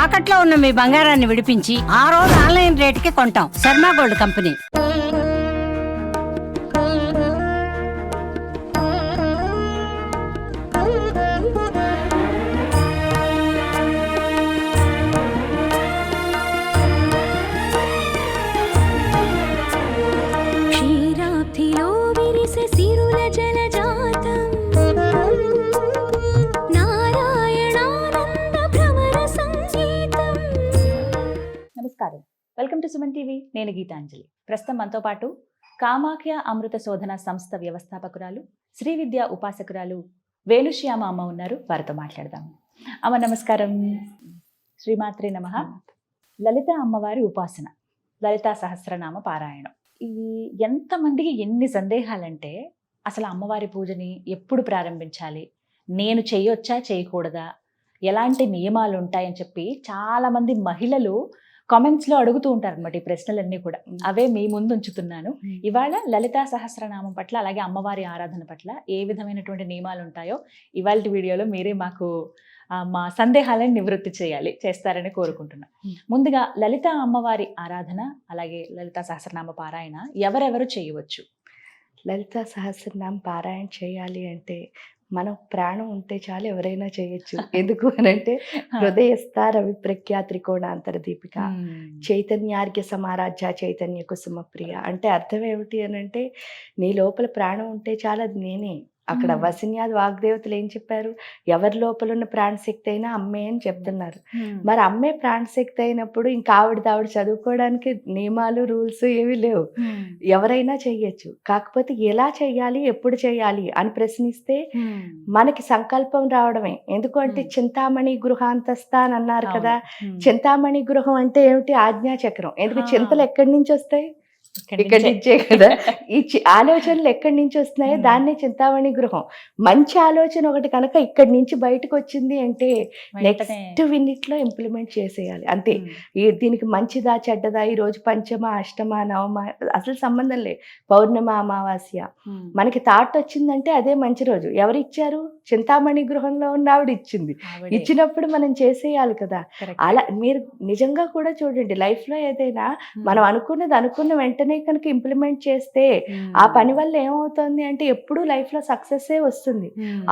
తాకట్లో ఉన్న మీ బంగారాన్ని విడిపించి ఆ రోజు ఆన్లైన్ రేటుకి కొంటాం. Sharma gold company. నమస్కారం, వెల్కమ్ టు సుమన్ టీవీ. నేను గీతాంజలి. ప్రస్తుతం మనతో పాటు కామాఖ్య అమృత శోధన సంస్థ వ్యవస్థాపకురాలు, శ్రీ విద్యా ఉపాసకురాలు వేణుశ్యామ అమ్మ ఉన్నారు. వారితో మాట్లాడదాము. అమ్మ నమస్కారం. శ్రీమాత్రే నమః. లలిత అమ్మవారి ఉపాసన, లలితా సహస్రనామ పారాయణం, ఇవి ఎంతమందికి ఎన్ని సందేహాలంటే అసలు అమ్మవారి పూజని ఎప్పుడు ప్రారంభించాలి, నేను చేయొచ్చా చేయకూడదా, ఎలాంటి నియమాలు ఉంటాయని చెప్పి చాలామంది మహిళలు కామెంట్స్లో అడుగుతూ ఉంటారు అనమాట. ఈ ప్రశ్నలన్నీ కూడా అవే మీ ముందు ఉంచుతున్నాను. ఇవాళ లలితా సహస్రనామం పట్ల, అలాగే అమ్మవారి ఆరాధన పట్ల ఏ విధమైనటువంటి నియమాలు ఉంటాయో ఇవాళ వీడియోలో మీరే మాకు మా సందేహాలను నివృత్తి చేస్తారని కోరుకుంటున్నాను. ముందుగా లలిత అమ్మవారి ఆరాధన, అలాగే లలితా సహస్రనామ పారాయణ ఎవరెవరు చేయవచ్చు? లలితా సహస్రనామ పారాయణ చేయాలి అంటే మనం ప్రాణం ఉంటే చాలు, ఎవరైనా చేయొచ్చు. ఎందుకు అని అంటే హృదయస్థ రవి ప్రఖ్యా త్రికోణాంతర దీపిక చైతన్యార్ఘ్య సమారాధ్య చైతన్య కుసుమ ప్రియ అంటే అర్థం ఏమిటి అని అంటే, నీ లోపల ప్రాణం ఉంటే చాలు, అది నేనే. అక్కడ వసిన్యాది వాగ్దేవతలు ఏం చెప్పారు? ఎవరి లోపల ఉన్న ప్రాణశక్తి అయినా అమ్మే అని చెప్తున్నారు. మరి అమ్మే ప్రాణశక్తి అయినప్పుడు ఇంకా ఆవిడ చదువుకోవడానికి నియమాలు రూల్స్ ఏవి లేవు, ఎవరైనా చెయ్యొచ్చు. కాకపోతే ఎలా చెయ్యాలి, ఎప్పుడు చెయ్యాలి అని ప్రశ్నిస్తే మనకి సంకల్పం రావడమే. ఎందుకంటే చింతామణి గృహాంతస్థ అని అన్నారు కదా. చింతామణి గృహం అంటే ఏమిటి? ఆజ్ఞాచక్రం. ఎందుకు చింతలు ఎక్కడి నుంచి వస్తాయి? ఇక్కడి నుంచే కదా. ఈ ఆలోచనలు ఎక్కడి నుంచి వస్తున్నాయో దాన్నే చింతామణి గృహం. మంచి ఆలోచన ఒకటి కనుక ఇక్కడి నుంచి బయటకు వచ్చింది అంటే నెక్స్ట్ మినిట్ లో ఇంప్లిమెంట్ చేసేయాలి అంతే. దీనికి మంచిదా చెడ్డదా, ఈ రోజు పంచమ అష్టమ నవమ అసలు సంబంధం లేదు. పౌర్ణమ అమావాస్య మనకి థాట్ వచ్చిందంటే అదే మంచి రోజు. ఎవరు ఇచ్చారు? చింతామణి గృహంలో ఉన్న ఆవిడ ఇచ్చింది. ఇచ్చినప్పుడు మనం చేసేయాలి కదా. అలా మీరు నిజంగా కూడా చూడండి, లైఫ్ లో ఏదైనా మనం అనుకున్న వెంటనే కనుక ఇంప్లిమెంట్ చేస్తే ఆ పని వల్ల ఏమవుతుంది అంటే ఎప్పుడు లైఫ్ లో సక్సెస్ వస్తుంది.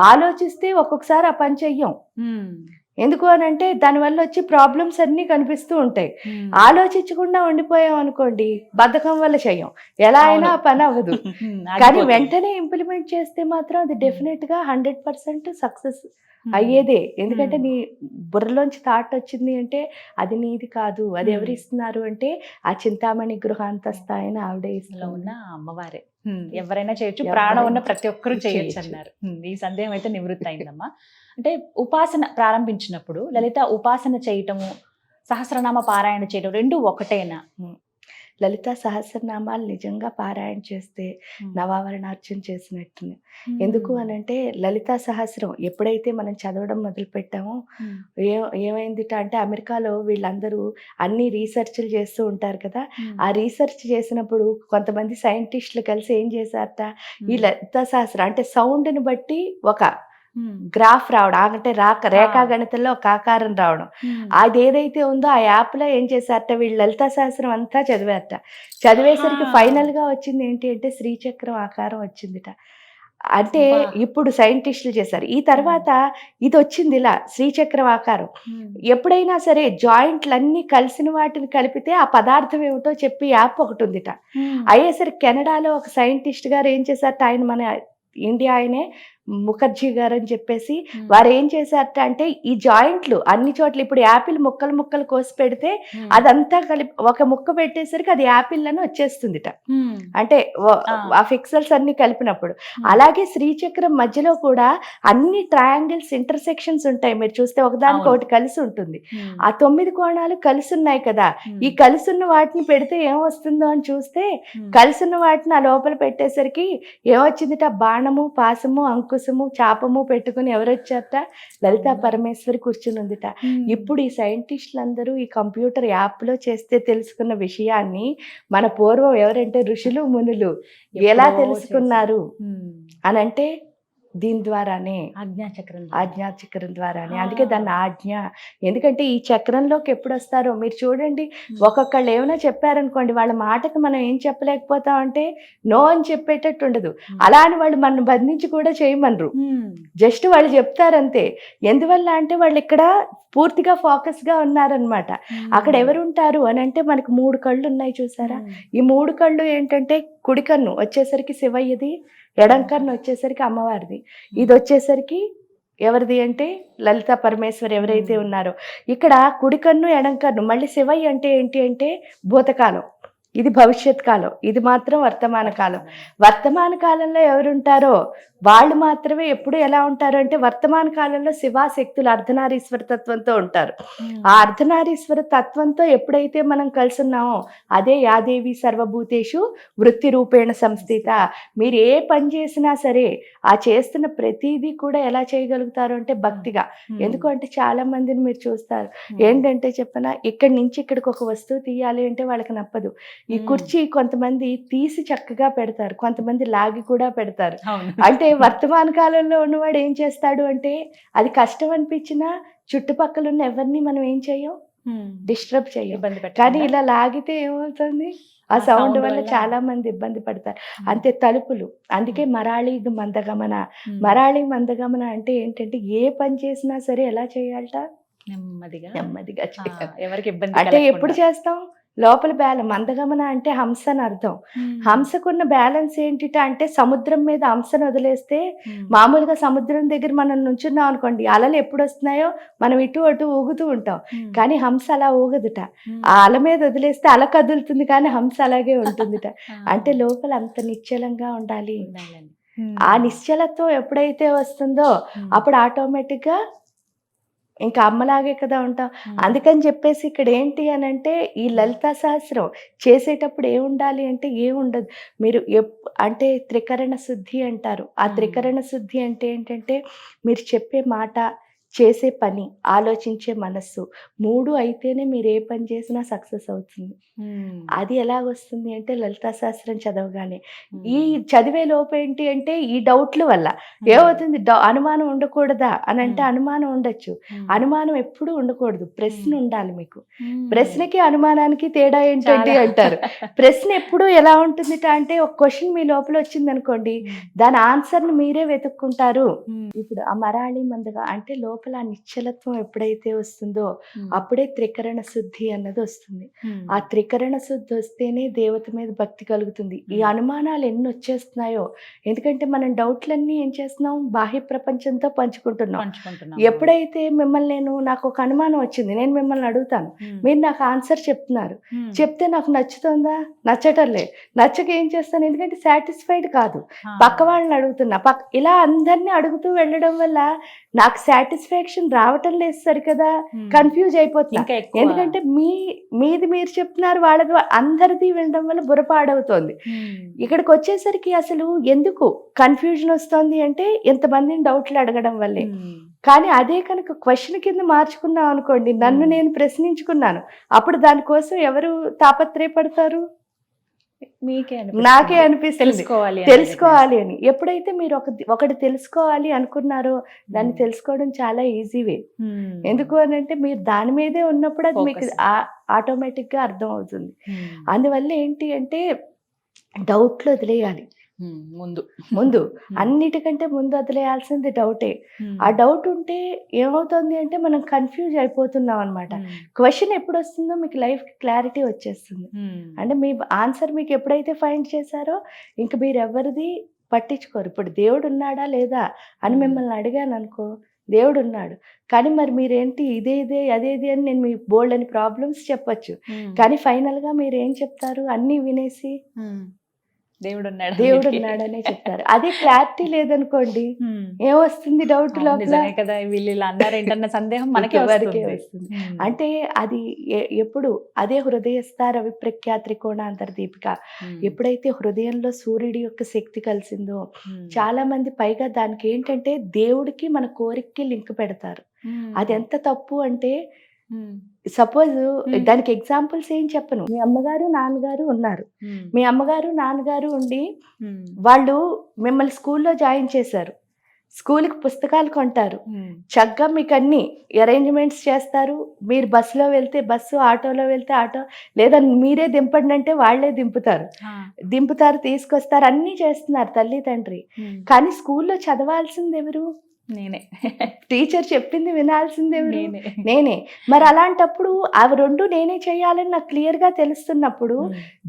ఆలోచిస్తే ఒక్కొక్కసారి ఆ పని చెయ్యం. ఎందుకు అని అంటే దానివల్ల వచ్చి ప్రాబ్లమ్స్ అన్ని కనిపిస్తూ ఉంటాయి. ఆలోచించకుండా ఉండిపోయాం అనుకోండి, బద్ధకం వల్ల చెయ్యం, ఎలా అయినా ఆ పని అవ్వదు. కానీ వెంటనే ఇంప్లిమెంట్ చేస్తే మాత్రం అది డెఫినెట్ గా 100% సక్సెస్ అయ్యేదే. ఎందుకంటే నీ బుర్రలోంచి థాట్ వచ్చింది అంటే అది నీది కాదు, అది ఎవరు ఇస్తున్నారు అంటే ఆ చింతామణి గృహాంతస్థ అయిన ఆవిడే ఉన్న అమ్మవారే. ఎవరైనా చేయొచ్చు, ప్రాణం ఉన్న ప్రతి ఒక్కరూ చేయొచ్చు అన్నారు. ఈ సందేహం అయితే నివృత్తి అయిందమ్మా. అంటే ఉపాసన ప్రారంభించినప్పుడు లలిత ఉపాసన చేయటము, సహస్రనామ పారాయణ చేయటం రెండు ఒకటేనా? లలితా సహస్రనామాలు నిజంగా పారాయణ చేస్తే నవావరణార్చన చేసినట్టు. ఎందుకు అని అంటే లలితా సహస్రం ఎప్పుడైతే మనం చదవడం మొదలు పెట్టామో ఏమైందిట అంటే, అమెరికాలో వీళ్ళందరూ అన్ని రీసెర్చ్లు చేస్తూ ఉంటారు కదా. ఆ రీసెర్చ్ చేసినప్పుడు కొంతమంది సైంటిస్టులు కలిసి ఏం చేశారట, ఈ లలితా సహస్రం అంటే సౌండ్ని బట్టి ఒక గ్రాఫ్ రావడం, అంటే రేఖా గణితంలో ఒక ఆకారం రావడం, అది ఏదైతే ఉందో ఆ యాప్ లో ఏం చేశారట, వీళ్ళు లలితా సహస్రం అంతా చదివారట. చదివేసరికి ఫైనల్ గా వచ్చింది ఏంటి అంటే శ్రీచక్రం ఆకారం వచ్చిందిట. అంటే ఇప్పుడు సైంటిస్టులు చేశారు. ఈ తర్వాత ఇది వచ్చింది ఇలా శ్రీచక్రం ఆకారం. ఎప్పుడైనా సరే జాయింట్లన్నీ కలిసిన వాటిని కలిపితే ఆ పదార్థం ఏమిటో చెప్పి యాప్ ఒకటి ఉందిట. అయ్యేసరికి కెనడాలో ఒక సైంటిస్ట్ గారు ఏం చేశారట, ఆయన మన ఇండియా ఆయనే ముఖర్జీ గారు అని చెప్పేసి, వారు ఏం చేశారట అంటే ఈ జాయింట్లు అన్ని చోట్ల ఇప్పుడు యాపిల్ ముక్కలు కోసి పెడితే అదంతా కలిపి ఒక ముక్క పెట్టేసరికి అది యాపిల్ అని వచ్చేస్తుందిట. అంటే ఆ ఫిక్సల్స్ అన్ని కలిపినప్పుడు. అలాగే శ్రీచక్రం మధ్యలో కూడా అన్ని ట్రయాంగిల్స్ ఇంటర్సెక్షన్స్ ఉంటాయి. మీరు చూస్తే ఒకదానికి ఒకటి కలిసి ఉంటుంది. ఆ 9 కోణాలు కలిసి ఉన్నాయి కదా. ఈ కలిసి ఉన్న వాటిని పెడితే ఏమొస్తుందో అని చూస్తే కలిసి ఉన్న వాటిని ఆ లోపల పెట్టేసరికి ఏమొచ్చిందిట, బాణము పాసము అంకుశము చాపము పెట్టుకుని ఎవరు వచ్చారట, లలితా పరమేశ్వరి కూర్చుని ఉందిట. ఇప్పుడు ఈ సైంటిస్టులందరూ ఈ కంప్యూటర్ యాప్ లో చేస్తే తెలుసుకున్న విషయాన్ని మన పూర్వం ఎవరంటే ఋషులు మునులు ఎలా తెలుసుకున్నారు అని అంటే దీని ద్వారానే, ఆజ్ఞాచక్రం ఆజ్ఞాచక్రం ద్వారానే. అందుకే దాన్ని ఆజ్ఞ. ఎందుకంటే ఈ చక్రంలోకి ఎప్పుడు వస్తారో మీరు చూడండి. ఒక్కొక్కళ్ళు ఏమైనా చెప్పారనుకోండి, వాళ్ళ మాటకి మనం ఏం చెప్పలేకపోతాం అంటే నో అని చెప్పేటట్టు ఉండదు. అలా అని వాళ్ళు మనం బంధించి కూడా చేయమనరు. జస్ట్ వాళ్ళు చెప్తారంతే. ఎందువల్ల అంటే వాళ్ళు ఇక్కడ పూర్తిగా ఫోకస్ గా ఉన్నారనమాట. అక్కడ ఎవరు ఉంటారు అని అంటే మనకు 3 కళ్ళు ఉన్నాయి చూసారా. ఈ 3 కళ్ళు ఏంటంటే కుడి కన్ను వచ్చేసరికి శివయ్యది, ఎడం కన్ను వచ్చేసరికి అమ్మవారిది, ఇది వచ్చేసరికి ఎవరిది అంటే లలిత పరమేశ్వరి ఎవరైతే ఉన్నారో. ఇక్కడ కుడి కన్ను ఎడం కన్ను. మళ్ళీ శివయ్య అంటే ఏంటి అంటే భూతకాలం, ఇది భవిష్యత్ కాలం, ఇది మాత్రం వర్తమాన కాలం. వర్తమాన కాలంలో ఎవరుంటారో వాళ్ళు మాత్రమే ఎప్పుడు ఎలా ఉంటారు అంటే వర్తమాన కాలంలో శివాశక్తులు అర్ధనారీశ్వర తత్వంతో ఉంటారు. ఆ అర్ధనారీశ్వర తత్వంతో ఎప్పుడైతే మనం కలిసి ఉన్నామో అదే యాదేవి సర్వభూతేషు వృత్తి రూపేణ సంస్థిత. మీరు ఏ పని చేసినా సరే ఆ చేస్తున్న ప్రతిదీ కూడా ఎలా చేయగలుగుతారు అంటే భక్తిగా. ఎందుకంటే చాలా మందిని మీరు చూస్తారు ఏంటంటే చెప్పనా, ఇక్కడి నుంచి ఇక్కడికి ఒక వస్తువు తీయాలి అంటే వాళ్ళకి నప్పదు. ఈ కుర్చీ కొంతమంది తీసి చక్కగా పెడతారు, కొంతమంది లాగి కూడా పెడతారు. అంటే వర్తమాన కాలంలో ఉన్నవాడు ఏం చేస్తాడు అంటే అది కష్టం అనిపించినా చుట్టుపక్కల ఉన్న ఎవరిని మనం ఏం చెయ్యం, డిస్టర్బ్ చెయ్యం. కానీ ఇలా లాగితే ఏమవుతుంది, ఆ సౌండ్ వల్ల చాలా మంది ఇబ్బంది పడతారు. అంతే తలుపులు. అందుకే మరాళి మందగమన. మరాళి మందగమన అంటే ఏంటంటే ఏ పని చేసినా సరే ఎలా చేయాలట, నెమ్మదిగా చేయాలి. ఎవరికి ఇబ్బంది అంటే ఎప్పుడు చేస్తాం, లోపల బ్యాలెన్స్. మందగమన అంటే హంస అని అర్థం. హంసకున్న బ్యాలెన్స్ ఏంటిట అంటే సముద్రం మీద హంసను వదిలేస్తే మామూలుగా సముద్రం దగ్గర మనం నుంచున్నాం అనుకోండి, అలలు ఎప్పుడు వస్తున్నాయో మనం ఇటు అటు ఊగుతూ ఉంటాం. కానీ హంస అలా ఊగదుట. ఆ అల మీద వదిలేస్తే అల కదులుతుంది కానీ హంస అలాగే ఉంటుందిట. అంటే లోపల అంత నిశ్చలంగా ఉండాలి. ఆ నిశ్చలత్వం ఎప్పుడైతే వస్తుందో అప్పుడు ఆటోమేటిక్ గా ఇంకా అమ్మలాగే కదా ఉంటాం. అందుకని చెప్పేసి ఇక్కడ ఏంటి అని అంటే ఈ లలితా సహస్రం చేసేటప్పుడు ఏముండాలి అంటే ఏముండదు. మీరు అంటే త్రికరణ శుద్ధి అంటారు. ఆ త్రికరణ శుద్ధి అంటే ఏంటంటే మీరు చెప్పే మాట, చేసే పని, ఆలోచించే మనస్సు 3 అయితేనే మీరు ఏ పని చేసినా సక్సెస్ అవుతుంది. అది ఎలాగొస్తుంది అంటే లలితా శాస్త్రం చదవగానే. ఈ చదివే లోపు ఏంటి అంటే ఈ డౌట్ల వల్ల ఏమవుతుంది, అనుమానం ఉండకూడదా అని అంటే అనుమానం ఉండొచ్చు, అనుమానం ఎప్పుడూ ఉండకూడదు. ప్రశ్న ఉండాలి మీకు. ప్రశ్నకి అనుమానానికి తేడా ఏంటంటే అంటారు. ప్రశ్న ఎప్పుడు ఎలా ఉంటుంది అంటే ఒక క్వశ్చన్ మీ లోపల వచ్చింది అనుకోండి, దాని ఆన్సర్ని మీరే వెతుక్కుంటారు. ఇప్పుడు ఆ మరాళి మందగా అంటే లోపల నిశ్చలత్వం ఎప్పుడైతే వస్తుందో అప్పుడే త్రికరణ శుద్ధి అన్నది వస్తుంది. ఆ త్రికరణ శుద్ధి వస్తేనే దేవత మీద భక్తి కలుగుతుంది. ఈ అనుమానాలు ఎన్ని వచ్చేస్తున్నాయో, ఎందుకంటే మనం డౌట్లన్నీ ఏం చేస్తున్నాం, బాహ్య ప్రపంచంతో పంచుకుంటున్నాం. ఎప్పుడైతే మిమ్మల్ని నాకు ఒక అనుమానం వచ్చింది, నేను మిమ్మల్ని అడుగుతాను, మీరు నాకు ఆన్సర్ చెప్తున్నారు, చెప్తే నాకు నచ్చుతుందా, నచ్చటం లేదు, నచ్చక ఏం చేస్తాను, ఎందుకంటే సాటిస్ఫైడ్ కాదు, పక్క వాళ్ళని అడుగుతున్నా. ఇలా అందరినీ అడుగుతూ వెళ్ళడం వల్ల నాకు సాటిస్ఫాక్షన్ రావటం లేదు సరికదా, కన్ఫ్యూజ్ అయిపోతున్నా. ఎందుకంటే మీది మీరు చెప్తున్నారు, వాళ్ళది అందరిది వినడం వల్ల బుర్రపాడవుతోంది. ఇక్కడికి వచ్చేసరికి అసలు ఎందుకు కన్ఫ్యూజన్ వస్తుంది అంటే ఎంతమందిని డౌట్లు అడగడం వల్లే. కానీ అదే కనుక క్వశ్చన్ కింద మార్చుకున్నాం అనుకోండి, నన్ను నేను ప్రశ్నించుకున్నాను, అప్పుడు దానికోసం ఎవరు తాపత్రయపడతారు, నాకే అనిపిస్తుంది తెలుసుకోవాలి అని. ఎప్పుడైతే మీరు ఒకటి తెలుసుకోవాలి అనుకున్నారో దాన్ని తెలుసుకోవడం చాలా ఈజీవే. ఎందుకు అని అంటే మీరు దాని మీదే ఉన్నప్పుడు అది మీకు ఆటోమేటిక్ గా అర్థం అవుతుంది. అందువల్ల ఏంటి అంటే డౌట్లు వదిలేయాలి. ముందు అన్నిటికంటే ముందు వదిలేయాల్సింది డౌటే. ఆ డౌట్ ఉంటే ఏమవుతుంది అంటే మనం కన్ఫ్యూజ్ అయిపోతున్నాం అనమాట. క్వశ్చన్ ఎప్పుడు వస్తుందో మీకు లైఫ్ క్లారిటీ వచ్చేస్తుంది. అంటే మీ ఆన్సర్ మీకు ఎప్పుడైతే ఫైండ్ చేశారో ఇంక మీరు ఎవరిది పట్టించుకోరు. ఇప్పుడు దేవుడు ఉన్నాడా లేదా అని మిమ్మల్ని అడిగాను అనుకో, దేవుడు ఉన్నాడు, కానీ మరి మీరేంటి ఇదే అదేది అని నేను మీ బోల్డ్ అని ప్రాబ్లమ్స్ చెప్పొచ్చు, కానీ ఫైనల్ గా మీరు ఏం చెప్తారు, అన్ని వినేసి దేవుడు ఉన్నాడనే చెప్తారు. అదే క్లారిటీ లేదనుకోండి ఏమొస్తుంది, డౌట్ లోపల సందేహం వస్తుంది. అంటే అది ఎప్పుడు అదే హృదయస్థార విప్రఖ్యా త్రికోణాంతర దీపిక. ఎప్పుడైతే హృదయంలో సూర్యుడి యొక్క శక్తి కలిసిందో చాలా మంది పైగా దానికి ఏంటంటే దేవుడికి మన కోరికకి లింక్ పెడతారు. అది ఎంత తప్పు అంటే, సపోజ్ దానికి ఎగ్జాంపుల్స్ ఏం చెప్పను. మీ అమ్మగారు నాన్నగారు ఉన్నారు, మీ అమ్మగారు నాన్నగారు ఉండి వాళ్ళు మిమ్మల్ని స్కూల్లో జాయిన్ చేశారు. స్కూల్కి పుస్తకాలు కొంటారు, చక్కగా మీకు అన్ని అరేంజ్మెంట్స్ చేస్తారు. మీరు బస్సులో వెళ్తే బస్సు, ఆటోలో వెళ్తే ఆటో, లేదా మీరే దింపండి అంటే వాళ్ళే దింపుతారు, తీసుకొస్తారు, అన్నీ చేస్తున్నారు తల్లి తండ్రి. కానీ స్కూల్లో చదవాల్సింది ఎవరు? నేనే. టీచర్ చెప్పింది వినాల్సింది ఎవరు? నేనే. నేనే. మరి అలాంటప్పుడు అవి రెండు నేనే చేయాలని నాకు క్లియర్గా తెలుస్తున్నప్పుడు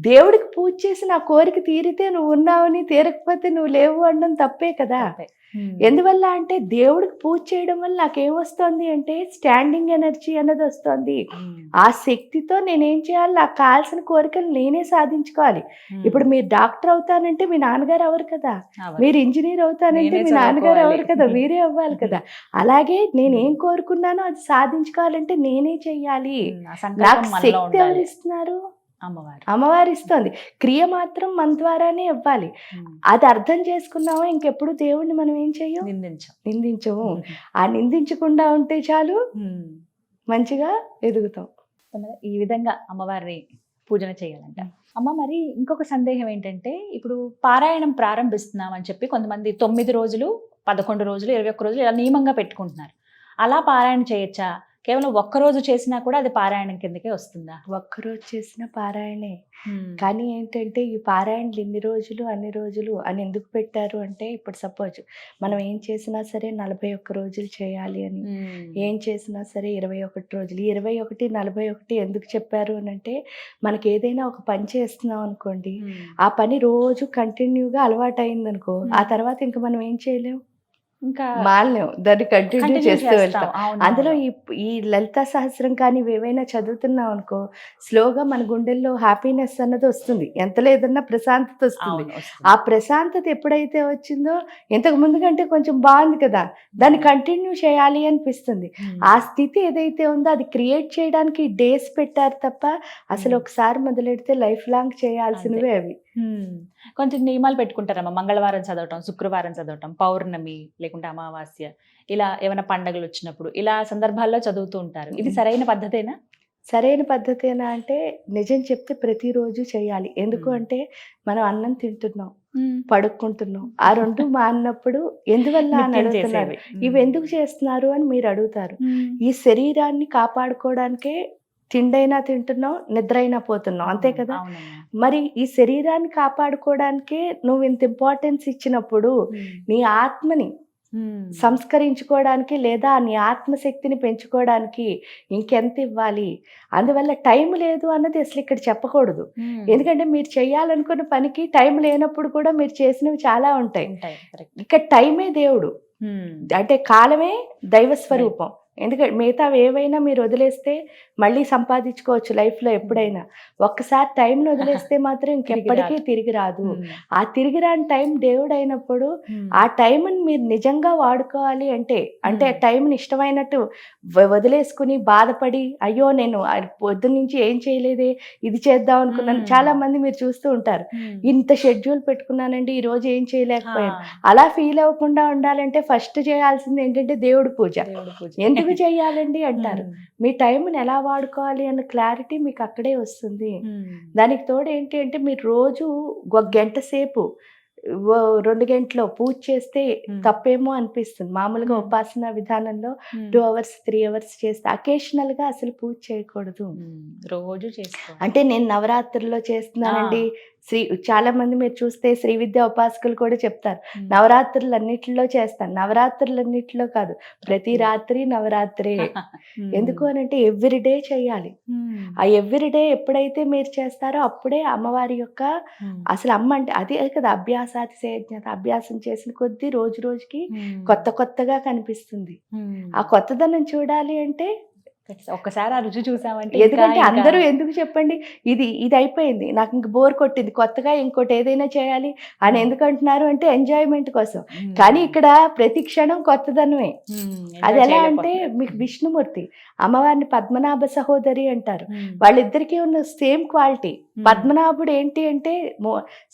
దేవుడికి పూజ చేసి నా కోరిక తీరితే నువ్వు ఉన్నావని, తీరకపోతే నువ్వు లేవు అనడం తప్పే కదా. ఎందువల్ల అంటే దేవుడికి పూజ చేయడం వల్ల నాకేమొస్తుంది అంటే స్టాండింగ్ ఎనర్జీ అన్నది వస్తుంది. ఆ శక్తితో నేనేం చేయాలి, నాకు కావాల్సిన కోరికలు నేనే సాధించుకోవాలి. ఇప్పుడు మీరు డాక్టర్ అవుతానంటే మీ నాన్నగారు అవరు కదా, మీరు ఇంజనీర్ అవుతానంటే మీ నాన్నగారు అవరు కదా, మీరే అవ్వాలి కదా. అలాగే నేనేం కోరుకున్నానో అది సాధించుకోవాలంటే నేనే చెయ్యాలి. నాకు శక్తి ఎవరు ఇస్తున్నారు? అమ్మవారు ఇస్తుంది. క్రియ మాత్రం మన ద్వారానే ఇవ్వాలి. అది అర్థం చేసుకున్నామో ఇంకెప్పుడు దేవుణ్ణి మనం ఏం చెయ్యం, నిందించము. ఆ నిందించకుండా ఉంటే చాలు, మంచిగా ఎదుగుతాం. ఈ విధంగా అమ్మవారిని పూజన చేయాలంట. అమ్మ, మరి ఇంకొక సందేహం ఏంటంటే, ఇప్పుడు పారాయణం ప్రారంభిస్తున్నాం అని చెప్పి కొంతమంది 9 రోజులు, 11 రోజులు, 21 రోజులు ఇలా నియమంగా పెట్టుకుంటున్నారు. అలా పారాయణ చేయొచ్చా? కేవలం ఒక్కరోజు చేసినా కూడా అది పారాయణం కిందకే వస్తుందా? ఒక్కరోజు చేసిన పారాయణే. కానీ ఏంటంటే ఈ పారాయణలు ఇన్ని రోజులు అన్ని రోజులు అని ఎందుకు పెట్టారు అంటే, ఇప్పుడు సపోజ్ మనం ఏం చేసినా సరే 41 రోజులు చేయాలి అని, ఏం చేసినా సరే 21 రోజులు. 21, 41 ఎందుకు చెప్పారు అని అంటే, మనకి ఏదైనా ఒక పని చేస్తున్నాం అనుకోండి, ఆ పని రోజు కంటిన్యూగా అలవాటు అయింది అనుకో, ఆ తర్వాత ఇంకా మనం ఏం చేయలేం, ఇంకా మానలేం, దాన్ని కంటిన్యూ చేస్తూ వెళ్తాం. అందులో ఈ లలితా సహస్రం కానీ ఏవైనా చదువుతున్నాం అనుకో, స్లోగా మన గుండెల్లో హ్యాపీనెస్ అన్నది వస్తుంది, ఎంత లేదన్నా ప్రశాంతత వస్తుంది. ఆ ప్రశాంతత ఎప్పుడైతే వచ్చిందో, ఇంతకు ముందు కంటే కొంచెం బాగుంది కదా, దాన్ని కంటిన్యూ చేయాలి అనిపిస్తుంది. ఆ స్థితి ఏదైతే ఉందో అది క్రియేట్ చేయడానికి డేస్ పెట్టారు తప్ప, అసలు ఒకసారి మొదలెడితే లైఫ్ లాంగ్ చేయాల్సినవే అవి. కొంచెం నియమాలు పెట్టుకుంటారమ్మా. మంగళవారం చదవటం, శుక్రవారం చదవటం, పౌర్ణమి లేకుంటే అమావాస్య, ఇలా ఏమైనా పండగలు వచ్చినప్పుడు ఇలా సందర్భాల్లో చదువుతూ ఉంటారు. ఇది సరైన పద్ధతేనా? సరైన పద్ధతేనా అంటే, నిజం చెప్తే ప్రతిరోజు చేయాలి. ఎందుకు అంటే మనం అన్నం తింటున్నాం, పడుకుంటున్నాం, ఆ రెండు మారినప్పుడు ఎందువల్ల అని అడుగుతున్నారు. ఇవి ఎందుకు చేస్తున్నారు అని మీరు అడుగుతారు. ఈ శరీరాన్ని కాపాడుకోవడానికే తిండైనా తింటున్నావు, నిద్ర అయినా పోతున్నావు, అంతే కదా. మరి ఈ శరీరాన్ని కాపాడుకోవడానికే నువ్వు ఇంత ఇంపార్టెన్స్ ఇచ్చినప్పుడు, నీ ఆత్మని సంస్కరించుకోవడానికి లేదా నీ ఆత్మశక్తిని పెంచుకోవడానికి ఇంకెంత ఇవ్వాలి. అందువల్ల టైం లేదు అన్నది అసలు ఇక్కడ చెప్పకూడదు. ఎందుకంటే మీరు చేయాలనుకున్న పనికి టైం లేనప్పుడు కూడా మీరు చేసినవి చాలా ఉంటాయి. ఇక్కడ టైమే దేవుడు, అంటే కాలమే దైవ స్వరూపం. ఎందుకంటే మిగతావి ఏవైనా మీరు వదిలేస్తే మళ్ళీ సంపాదించుకోవచ్చు లైఫ్లో ఎప్పుడైనా. ఒక్కసారి టైంని వదిలేస్తే మాత్రం ఇంకెప్పటికీ తిరిగి రాదు. ఆ తిరిగి రాని టైం దేవుడు అయినప్పుడు ఆ టైంని మీరు నిజంగా వాడుకోవాలి అంటే, అంటే ఆ టైంని ఇష్టమైనట్టు వదిలేసుకుని బాధపడి, అయ్యో నేను పొద్దున్న నుంచి ఏం చేయలేదే, ఇది చేద్దాం అనుకున్నాను. చాలా మంది మీరు చూస్తూ ఉంటారు, ఇంత షెడ్యూల్ పెట్టుకున్నానండి, ఈ రోజు ఏం చేయలేకపోయాను. అలా ఫీల్ అవ్వకుండా ఉండాలంటే ఫస్ట్ చేయాల్సింది ఏంటంటే దేవుడి పూజ. ఎందుకు చేయాలండి అంటారు, మీ టైంని ఎలా వాడుకోవాలి అన్న క్లారిటీ మీకు అక్కడే వస్తుంది. దానికి తోడు ఏంటి అంటే, మీరు రోజు 1 గంట సేపు 2 గంటలో పూజ చేస్తే తప్పేమో అనిపిస్తుంది. మామూలుగా ఉపాసన విధానంలో 2 hours 3 hours చేస్తే, అకేషనల్ గా అసలు పూజ చేయకూడదు, రోజు చేసుకో. అంటే నేను నవరాత్రుల్లో చేస్తున్నానండి, చాలా మంది మీరు చూస్తే శ్రీ విద్యా ఉపాసకులు కూడా చెప్తారు, నవరాత్రులన్నిటిలో చేస్తాను. నవరాత్రులన్నిటిలో కాదు, ప్రతి రాత్రి నవరాత్రే. ఎందుకు అని అంటే ఎవ్రీడే చేయాలి. ఆ ఎవ్రీడే ఎప్పుడైతే మీరు చేస్తారో అప్పుడే అమ్మవారి యొక్క అసలు అమ్మ అంటే అదే కదా, అభ్యాసాతిశయజ్ఞత. అభ్యాసం చేసిన కొద్దీ రోజు రోజుకి కొత్తగా కనిపిస్తుంది. ఆ కొత్తదనం చూడాలి అంటే ఒక్కసారి ఆ రుచి చూసామంటే, ఎందుకంటే అందరూ ఎందుకు చెప్పండి, ఇది అయిపోయింది, నాకు ఇంక బోర్ కొట్టింది, కొత్తగా ఇంకోటి ఏదైనా చేయాలి అని ఎందుకు అంటున్నారు అంటే ఎంజాయ్మెంట్ కోసం. కానీ ఇక్కడ ప్రతి క్షణం కొత్తదనమే. అది ఎలా అంటే, మీకు విష్ణుమూర్తి అమ్మవారిని పద్మనాభ సహోదరి అంటారు. వాళ్ళిద్దరికీ ఉన్న సేమ్ క్వాలిటీ. పద్మనాభుడు ఏంటి అంటే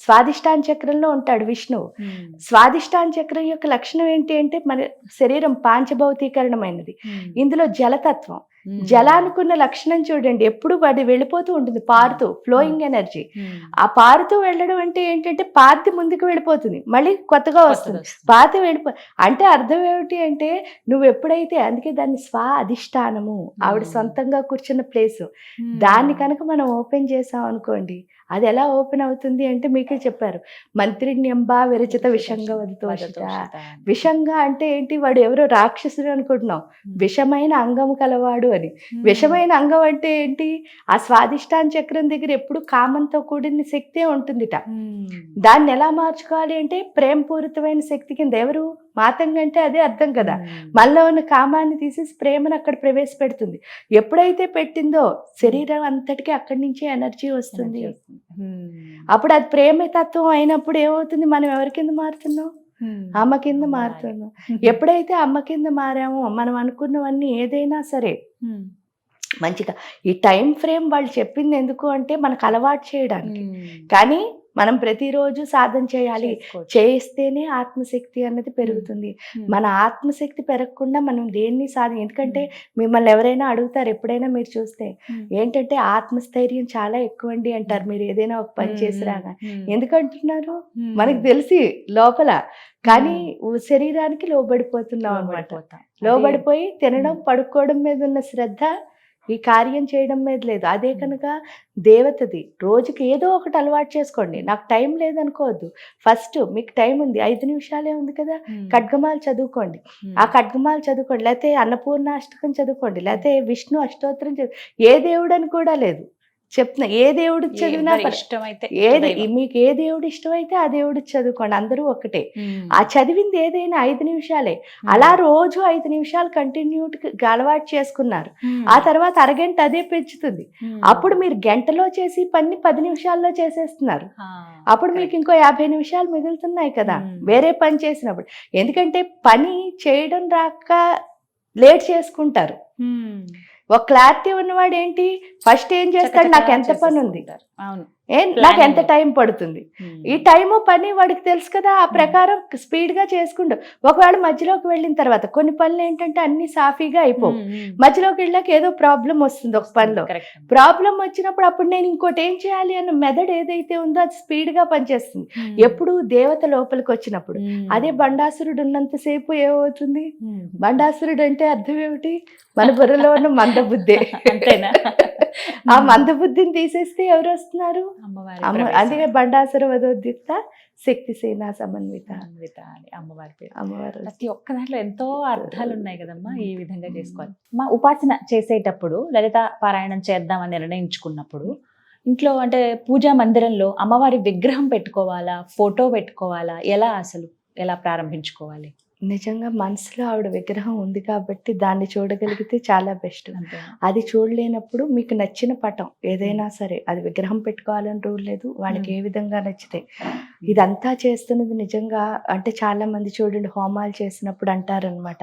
స్వాదిష్టాన చక్రంలో ఉంటాడు విష్ణువు. స్వాదిష్టాన చక్రం యొక్క లక్షణం ఏంటి అంటే, మన శరీరం పాంచభౌతీకరణమైనది, ఇందులో జలతత్వం. జలానికున్న లక్షణం చూడండి, ఎప్పుడు అది వెళ్ళిపోతూ ఉంటుంది, పారుతూ, ఫ్లోయింగ్ ఎనర్జీ. ఆ పారుతూ వెళ్ళడం అంటే ఏంటంటే పాతి ముందుకు వెళ్ళిపోతుంది, మళ్ళీ కొత్తగా వస్తుంది, పాతి అంటే అర్థం ఏమిటి అంటే నువ్వు ఎప్పుడైతే, అందుకే దాన్ని స్వ అధిష్టానము, ఆవిడ సొంతంగా కూర్చున్న ప్లేస్, దాన్ని కనుక మనం ఓపెన్ చేసాం అనుకోండి, అది ఎలా ఓపెన్ అవుతుంది అంటే మీకే చెప్పారు, మంత్రిణ్యంబా విరచిత విషంగా వదితోషిత. విషంగా అంటే ఏంటి, వాడు ఎవరో రాక్షసుడు అనుకుంటున్నాం, విషమైన అంగము కలవాడు అని. విషమైన అంగం అంటే ఏంటి, ఆ స్వాదిష్టాన చక్రం దగ్గర ఎప్పుడు కామంతో కూడిన శక్తే ఉంటుందిట. దాన్ని ఎలా మార్చుకోవాలి అంటే ప్రేమపూరితమైన శక్తి కింద. ఎవరు మాతంగా అంటే అదే అర్థం కదా, మనలో ఉన్న కామాన్ని తీసేసి ప్రేమను అక్కడ ప్రవేశపెడుతుంది. ఎప్పుడైతే పెట్టిందో శరీరం అంతటికీ అక్కడి నుంచి ఎనర్జీ వస్తుంది. అప్పుడు అది ప్రేమ తత్వం అయినప్పుడు ఏమవుతుంది, మనం ఎవరి కింద మారుతున్నాం, అమ్మ కింద మారుతున్నాం. ఎప్పుడైతే అమ్మ కింద మారామో మనం అనుకున్నవన్నీ ఏదైనా సరే మంచిగా. ఈ టైం ఫ్రేమ్ వాళ్ళు చెప్పింది ఎందుకు అంటే మనకు అలవాటు చేయడానికి, కానీ మనం ప్రతిరోజు సాధన చేయాలి, చేస్తేనే ఆత్మశక్తి అన్నది పెరుగుతుంది. మన ఆత్మశక్తి పెరగకుండా మనం దేన్ని ఎందుకంటే మిమ్మల్ని ఎవరైనా అడుగుతారు ఎప్పుడైనా మీరు చూస్తే, ఏంటంటే ఆత్మస్థైర్యం చాలా ఎక్కువ అండి అంటారు మీరు ఏదైనా ఒక పని చేసిరాగా. ఎందుకంటున్నారు మనకు తెలిసి లోపల, కానీ శరీరానికి లోబడిపోతున్నాం అనమాట. లోబడిపోయి తినడం పడుకోవడం మీద ఉన్న శ్రద్ధ ఈ కార్యం చేయడం మీద లేదు. అదే కనుక దేవతది, రోజుకి ఏదో ఒకటి అలవాటు చేసుకోండి. నాకు టైం లేదనుకోవద్దు, ఫస్ట్ మీకు టైం ఉంది, 5 నిమిషాలే ఉంది కదా, ఖడ్గమాలు చదువుకోండి. ఆ ఖడ్గమాలు చదువుకోండి, లేకపోతే అన్నపూర్ణాష్టకం చదువుకోండి, లేకపోతే విష్ణు అష్టోత్తరం ఏ దేవుడు అని కూడా లేదు, చెప్తున్నా, ఏ దేవుడు చదివినా మీకు ఏ దేవుడు ఇష్టమైతే ఆ దేవుడు చదువుకోండి, అందరూ ఒకటే. ఆ చదివింది ఏదైనా 5 నిమిషాలే, అలా రోజు 5 నిమిషాలు కంటిన్యూగా అలవాటు చేసుకున్నారు. ఆ తర్వాత అరగంట అదే పెంచుతుంది. అప్పుడు మీరు గంటలో చేసి పని 10 నిమిషాల్లో చేసేస్తున్నారు. అప్పుడు మీకు ఇంకో 50 నిమిషాలు మిగులుతున్నాయి కదా వేరే పని చేసినప్పుడు. ఎందుకంటే పని చేయడం రాక లేట్ చేసుకుంటారు. ఒక క్లారిటీ ఉన్నవాడు ఏంటి, ఫస్ట్ ఏం చేస్తాడు, నాకు ఎంత పని ఉంది, నాకు ఎంత టైం పడుతుంది, ఈ టైము పని వాడికి తెలుసు కదా, ఆ ప్రకారం స్పీడ్ గా చేసుకుంటూ. ఒకవేళ మధ్యలోకి వెళ్ళిన తర్వాత కొన్ని పనులు ఏంటంటే అన్ని సాఫీగా అయిపోవు, మధ్యలోకి వెళ్ళాక ఏదో ప్రాబ్లం వస్తుంది, ఒక పనిలో ప్రాబ్లం వచ్చినప్పుడు అప్పుడు నేను ఇంకోటి ఏం చేయాలి అన్న మెథడ్ ఏదైతే ఉందో అది స్పీడ్ గా పనిచేస్తుంది. ఎప్పుడు దేవత లోపలికి వచ్చినప్పుడు. అదే బండాసురుడు ఉన్నంతసేపు ఏమవుతుంది, బండాసురుడు అంటే అర్థం ఏమిటి, మన బుర్రలో ఉన్న మందబుద్ధే. ఆ మందబుద్ధిని తీసేస్తే ఎవరు వస్తున్నారు, అందుకే బండాసుర వదోద్యుక్త శక్తి సేనా సమన్విత అని అమ్మవారి పేరు. అమ్మవారు ప్రతి ఒక్క దాంట్లో ఎంతో అర్థాలు ఉన్నాయి కదమ్మా. ఈ విధంగా చేసుకోవాలి. మా ఉపాసన చేసేటప్పుడు లలిత పారాయణం చేద్దామని నిర్ణయించుకున్నప్పుడు ఇంట్లో అంటే పూజా మందిరంలో అమ్మవారి విగ్రహం పెట్టుకోవాలా, ఫోటో పెట్టుకోవాలా, ఎలా ప్రారంభించుకోవాలి? నిజంగా మనసులో ఆవిడ విగ్రహం ఉంది కాబట్టి దాన్ని చూడగలిగితే చాలా బెస్ట్. అది చూడలేనప్పుడు మీకు నచ్చిన పటం ఏదైనా సరే, అది విగ్రహం పెట్టుకోవాలని రూల్ లేదు, వాళ్ళకి ఏ విధంగా నచ్చితే. ఇదంతా చేస్తున్నది నిజంగా అంటే చాలా మంది చూడండి హోమాలు చేసినప్పుడు అంటారనమాట,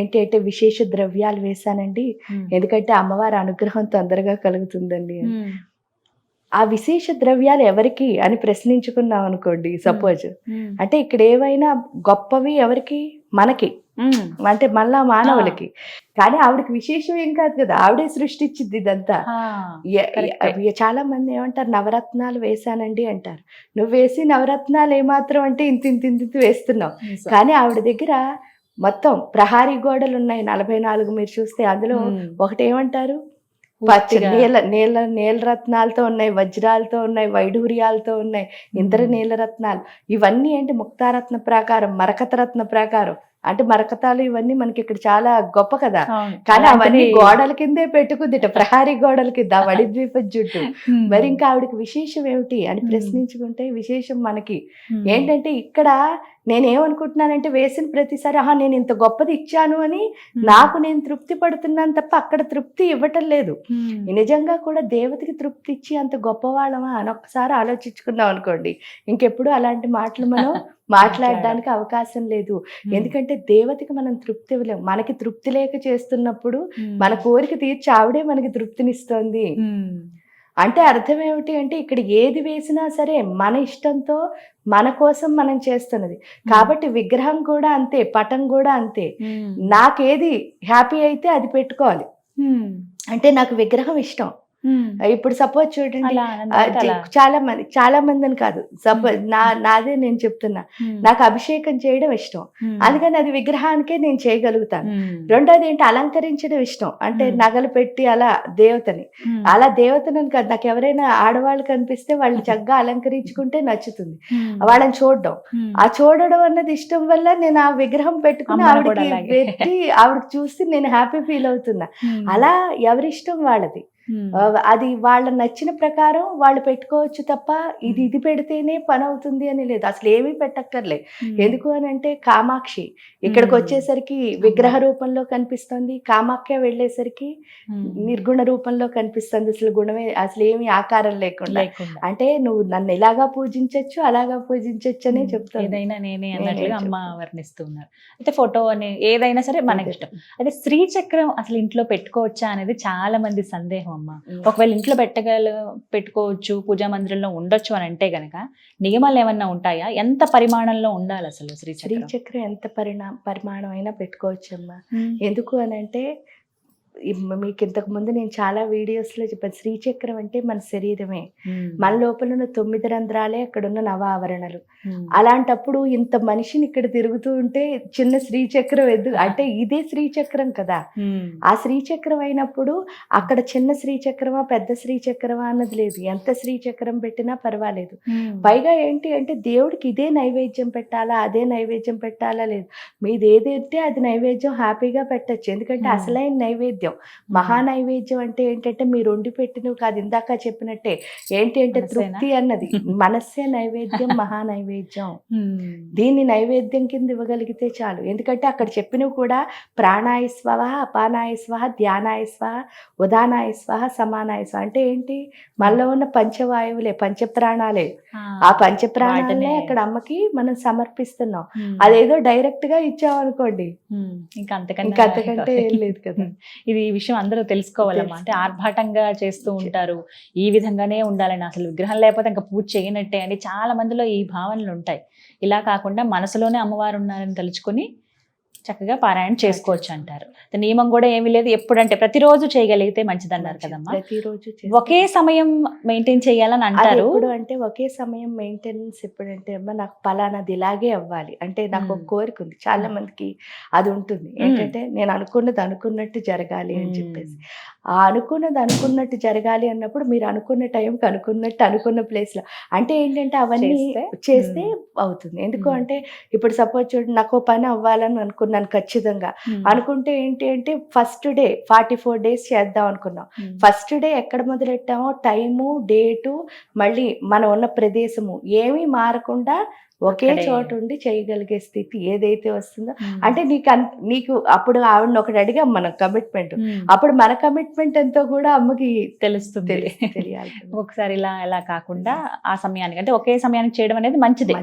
ఏంటి అంటే విశేష ద్రవ్యాలు వేశానండి ఎందుకంటే అమ్మవారి అనుగ్రహం తొందరగా కలుగుతుందండి. ఆ విశేష ద్రవ్యాలు ఎవరికి అని ప్రశ్నించుకున్నాం అనుకోండి, సపోజ్ అంటే ఇక్కడ ఏవైనా గొప్పవి ఎవరికి, మనకి, అంటే మళ్ళా మానవులకి. కానీ ఆవిడకి విశేషం ఏం కాదు కదా, ఆవిడే సృష్టించింది ఇదంతా. చాలా మంది ఏమంటారు నవరత్నాలు వేశానండి అంటారు. నువ్వు వేసి నవరత్నాలు ఏమాత్రం అంటే ఇంత వేస్తున్నావు. కానీ ఆవిడ దగ్గర మొత్తం ప్రహారీ గోడలు ఉన్నాయి 44 మీరు చూస్తే. అందులో ఒకటి ఏమంటారు, నీల రత్నాలతో ఉన్నాయి, వజ్రాలతో ఉన్నాయి, వైఢూర్యాలతో ఉన్నాయి, ఇంద్ర నీల రత్నాలు. ఇవన్నీ ఏంటి ముక్తారత్న ప్రాకారం, మరకత రత్న ప్రాకారం. అంటే మరకతాలు ఇవన్నీ మనకి ఇక్కడ చాలా గొప్ప కదా, కానీ అవన్నీ గోడల కిందే పెట్టుకుందిట, ప్రహారీ గోడల కింద వడిద్వీప జుట్టు. మరి ఇంకా ఆవిడకి విశేషం ఏమిటి అని ప్రశ్నించుకుంటే విశేషం మనకి ఏంటంటే, ఇక్కడ నేనేమనుకుంటున్నానంటే వేసిన ప్రతిసారి నేను ఇంత గొప్పది ఇచ్చాను అని నాకు నేను తృప్తి పడుతున్నాను తప్ప అక్కడ తృప్తి ఇవ్వటం లేదు. నిజంగా కూడా దేవతకి తృప్తి ఇచ్చి అంత గొప్పవాళ్ళమా అని ఒక్కసారి ఆలోచించుకున్నాం అనుకోండి, ఇంకెప్పుడు అలాంటి మాటలు మనం మాట్లాడడానికి అవకాశం లేదు. ఎందుకంటే దేవతకి మనం తృప్తి ఇవ్వలేము. మనకి తృప్తి లేక చేస్తున్నప్పుడు మన కోరిక తీర్చి ఆవిడే మనకి తృప్తినిస్తోంది అంటే అర్థం ఏమిటి అంటే, ఇక్కడ ఏది వేసినా సరే మన ఇష్టంతో మన కోసం మనం చేస్తున్నది. కాబట్టి విగ్రహం కూడా అంతే, పటం కూడా అంతే. నాకేది హ్యాపీ అయితే అది పెట్టుకోవాలి. అంటే నాకు విగ్రహం ఇష్టం. ఇప్పుడు సపోజ్ చూడండి, అలా అంటే అలా. చాలా మంది అని కాదు, సపోజ్ నాదే నేను చెప్తున్నా, నాకు అభిషేకం చేయడం ఇష్టం, అందుకని అది విగ్రహానికే నేను చేయగలుగుతాను. రెండోది ఏంటి, అలంకరించడం ఇష్టం, అంటే నగలు పెట్టి అలా దేవతని, అలా దేవతని కాదు, నాకు ఎవరైనా ఆడవాళ్ళు కనిపిస్తే వాళ్ళు చక్కగా అలంకరించుకుంటే నచ్చుతుంది, వాళ్ళని చూడడం, ఆ చూడడం అన్నది ఇష్టం వల్ల నేను ఆ విగ్రహం పెట్టుకుని అమ్మని కూడా ఆవిడకి అలాగే. పెట్టి ఆవిడకి చూసి నేను హ్యాపీ ఫీల్ అవుతున్నా. అలా ఎవరిష్టం వాళ్ళది, అది వాళ్ళ నచ్చిన ప్రకారం వాళ్ళు పెట్టుకోవచ్చు తప్ప ఇది పెడితేనే పని అవుతుంది అని లేదు, అసలు ఏమీ పెట్టక్కర్లే. ఎందుకు అని అంటే కామాక్షి ఇక్కడికి వచ్చేసరికి విగ్రహ రూపంలో కనిపిస్తుంది, కామాఖ్య వెళ్ళేసరికి నిర్గుణ రూపంలో కనిపిస్తుంది, అసలు గుణమే, అసలు ఏమి ఆకారం లేకుండా. అంటే నువ్వు నన్ను ఇలాగా పూజించవచ్చు, అలాగా పూజించవచ్చు అనే చెప్తాను. ఏదైనా నేనే అన్నట్లుగా అమ్మ వర్ణిస్తున్నారు. అయితే ఫోటో అని ఏదైనా సరే మనకి ఇష్టం. అయితే శ్రీచక్రం అసలు ఇంట్లో పెట్టుకోవచ్చా అనేది చాలా మంది సందేహం అమ్మ. ఒకవేళ ఇంట్లో పెట్టుకోవచ్చు, పూజా మందిరంలో ఉండొచ్చు అని అంటే గనక నియమాలు ఏమన్నా ఉంటాయా? ఎంత పరిమాణంలో ఉండాలి అసలు శ్రీచక్రం? ఎంత పరిమాణం అయినా పెట్టుకోవచ్చమ్మా. ఎందుకు అని అంటే మీకు ఇంతకు ముందు నేను చాలా వీడియోస్లో చెప్పాను, శ్రీచక్రం అంటే మన శరీరమే, మన లోపల ఉన్న 9 రంధ్రాలే అక్కడ ఉన్న నవ ఆవరణలు. అలాంటప్పుడు ఇంత మనిషిని ఇక్కడ తిరుగుతూ ఉంటే చిన్న శ్రీచక్రం ఎందుకు అంటే ఇదే శ్రీచక్రం కదా. ఆ శ్రీచక్రం అయినప్పుడు అక్కడ చిన్న శ్రీచక్రమా పెద్ద శ్రీచక్రమా అన్నది లేదు, ఎంత శ్రీచక్రం పెట్టినా పర్వాలేదు. పైగా ఏంటి అంటే దేవుడికి ఇదే నైవేద్యం పెట్టాలా, అదే నైవేద్యం పెట్టాలా లేదు, మీది ఏదైతే అది నైవేద్యం హ్యాపీగా పెట్టచ్చు. ఎందుకంటే అసలైన నైవేద్యం మహా నైవేద్యం అంటే ఏంటంటే మీరు వండి పెట్టినవి కాదు, ఇందాక చెప్పినట్టే ఏంటి అంటే తృప్తి అన్నది మనస్సే నైవేద్యం, మహా నైవేద్యం. దీన్ని నైవేద్యం కింద ఇవ్వగలిగితే చాలు. ఎందుకంటే అక్కడ చెప్పినవి కూడా ప్రాణాయ స్వహ, అపానాయ స్వహ, ధ్యానాయ స్వహ, ఉదానాయ స్వహ, సమానాయ స్వహ. అంటే ఏంటి, మనలో ఉన్న పంచవాయువులే, పంచప్రాణాలే. ఆ పంచప్రాణాలనే అక్కడ అమ్మకి మనం సమర్పిస్తున్నాం. అదేదో డైరెక్ట్ గా ఇచ్చామనుకోండి ఇంకా అంతకంటే ఏం లేదు కదా. ఇది ఈ విషయం అందరూ తెలుసుకోవాలమ్మా. అంటే ఆర్భాటంగా చేస్తూ ఉంటారు, ఈ విధంగానే ఉండాలని, అసలు విగ్రహం లేకపోతే ఇంకా పూజ చేయనట్టే అని చాలా మందిలో ఈ భావనలు ఉంటాయి. ఇలా కాకుండా మనసులోనే అమ్మవారు ఉన్నారని తలుచుకొని చక్కగా పారాయణ చేసుకోవచ్చు అంటారు. నియమం కూడా ఏమీ లేదు, ఎప్పుడంటే ప్రతిరోజు చేయగలిగితే మంచిది అన్నారు కదమ్మా. ప్రతిరోజు ఒకే సమయం మెయింటైన్ చేయాలని అంటారు. ఇప్పుడు అంటే ఒకే సమయం మెయింటెనెన్స్ ఎప్పుడంటే అమ్మా నాకు పలానాది ఇలాగే అవ్వాలి అంటే నాకు ఒక కోరిక ఉంది, చాలా మందికి అది ఉంటుంది. ఏంటంటే నేను అనుకున్నది అనుకున్నట్టు జరగాలి అని చెప్పేసి, ఆ అనుకున్నది అనుకున్నట్టు జరగాలి అన్నప్పుడు మీరు అనుకున్న టైంకి అనుకున్నట్టు అనుకున్న ప్లేస్ లో అంటే ఏంటంటే అవన్నీ చేస్తే అవుతుంది. ఎందుకు అంటే ఇప్పుడు సపోజ్ చూడండి, నాకు పని అవ్వాలని అనుకున్నాను ఖచ్చితంగా, అనుకుంటే ఏంటి అంటే ఫస్ట్ డే 44 days చేద్దాం అనుకున్నాం. ఫస్ట్ డే ఎక్కడ మొదలెట్టామో టైము, డేటు, మళ్ళీ మనం ఉన్న ప్రదేశము ఏమీ మారకుండా ఒకే చోట ఉండి చేయగలిగే స్థితి ఏదైతే వస్తుందో, అంటే నీకు అప్పుడు ఆవిడని ఒకటి అడిగాం మనం కమిట్మెంట్, అప్పుడు మన కమిట్మెంట్ ఎంతో కూడా అమ్మకి తెలుస్తుంది, తెలియాలి. ఒకసారి ఇలా కాకుండా ఆ సమయానికి అంటే ఒకే సమయానికి చేయడం అనేది మంచిది.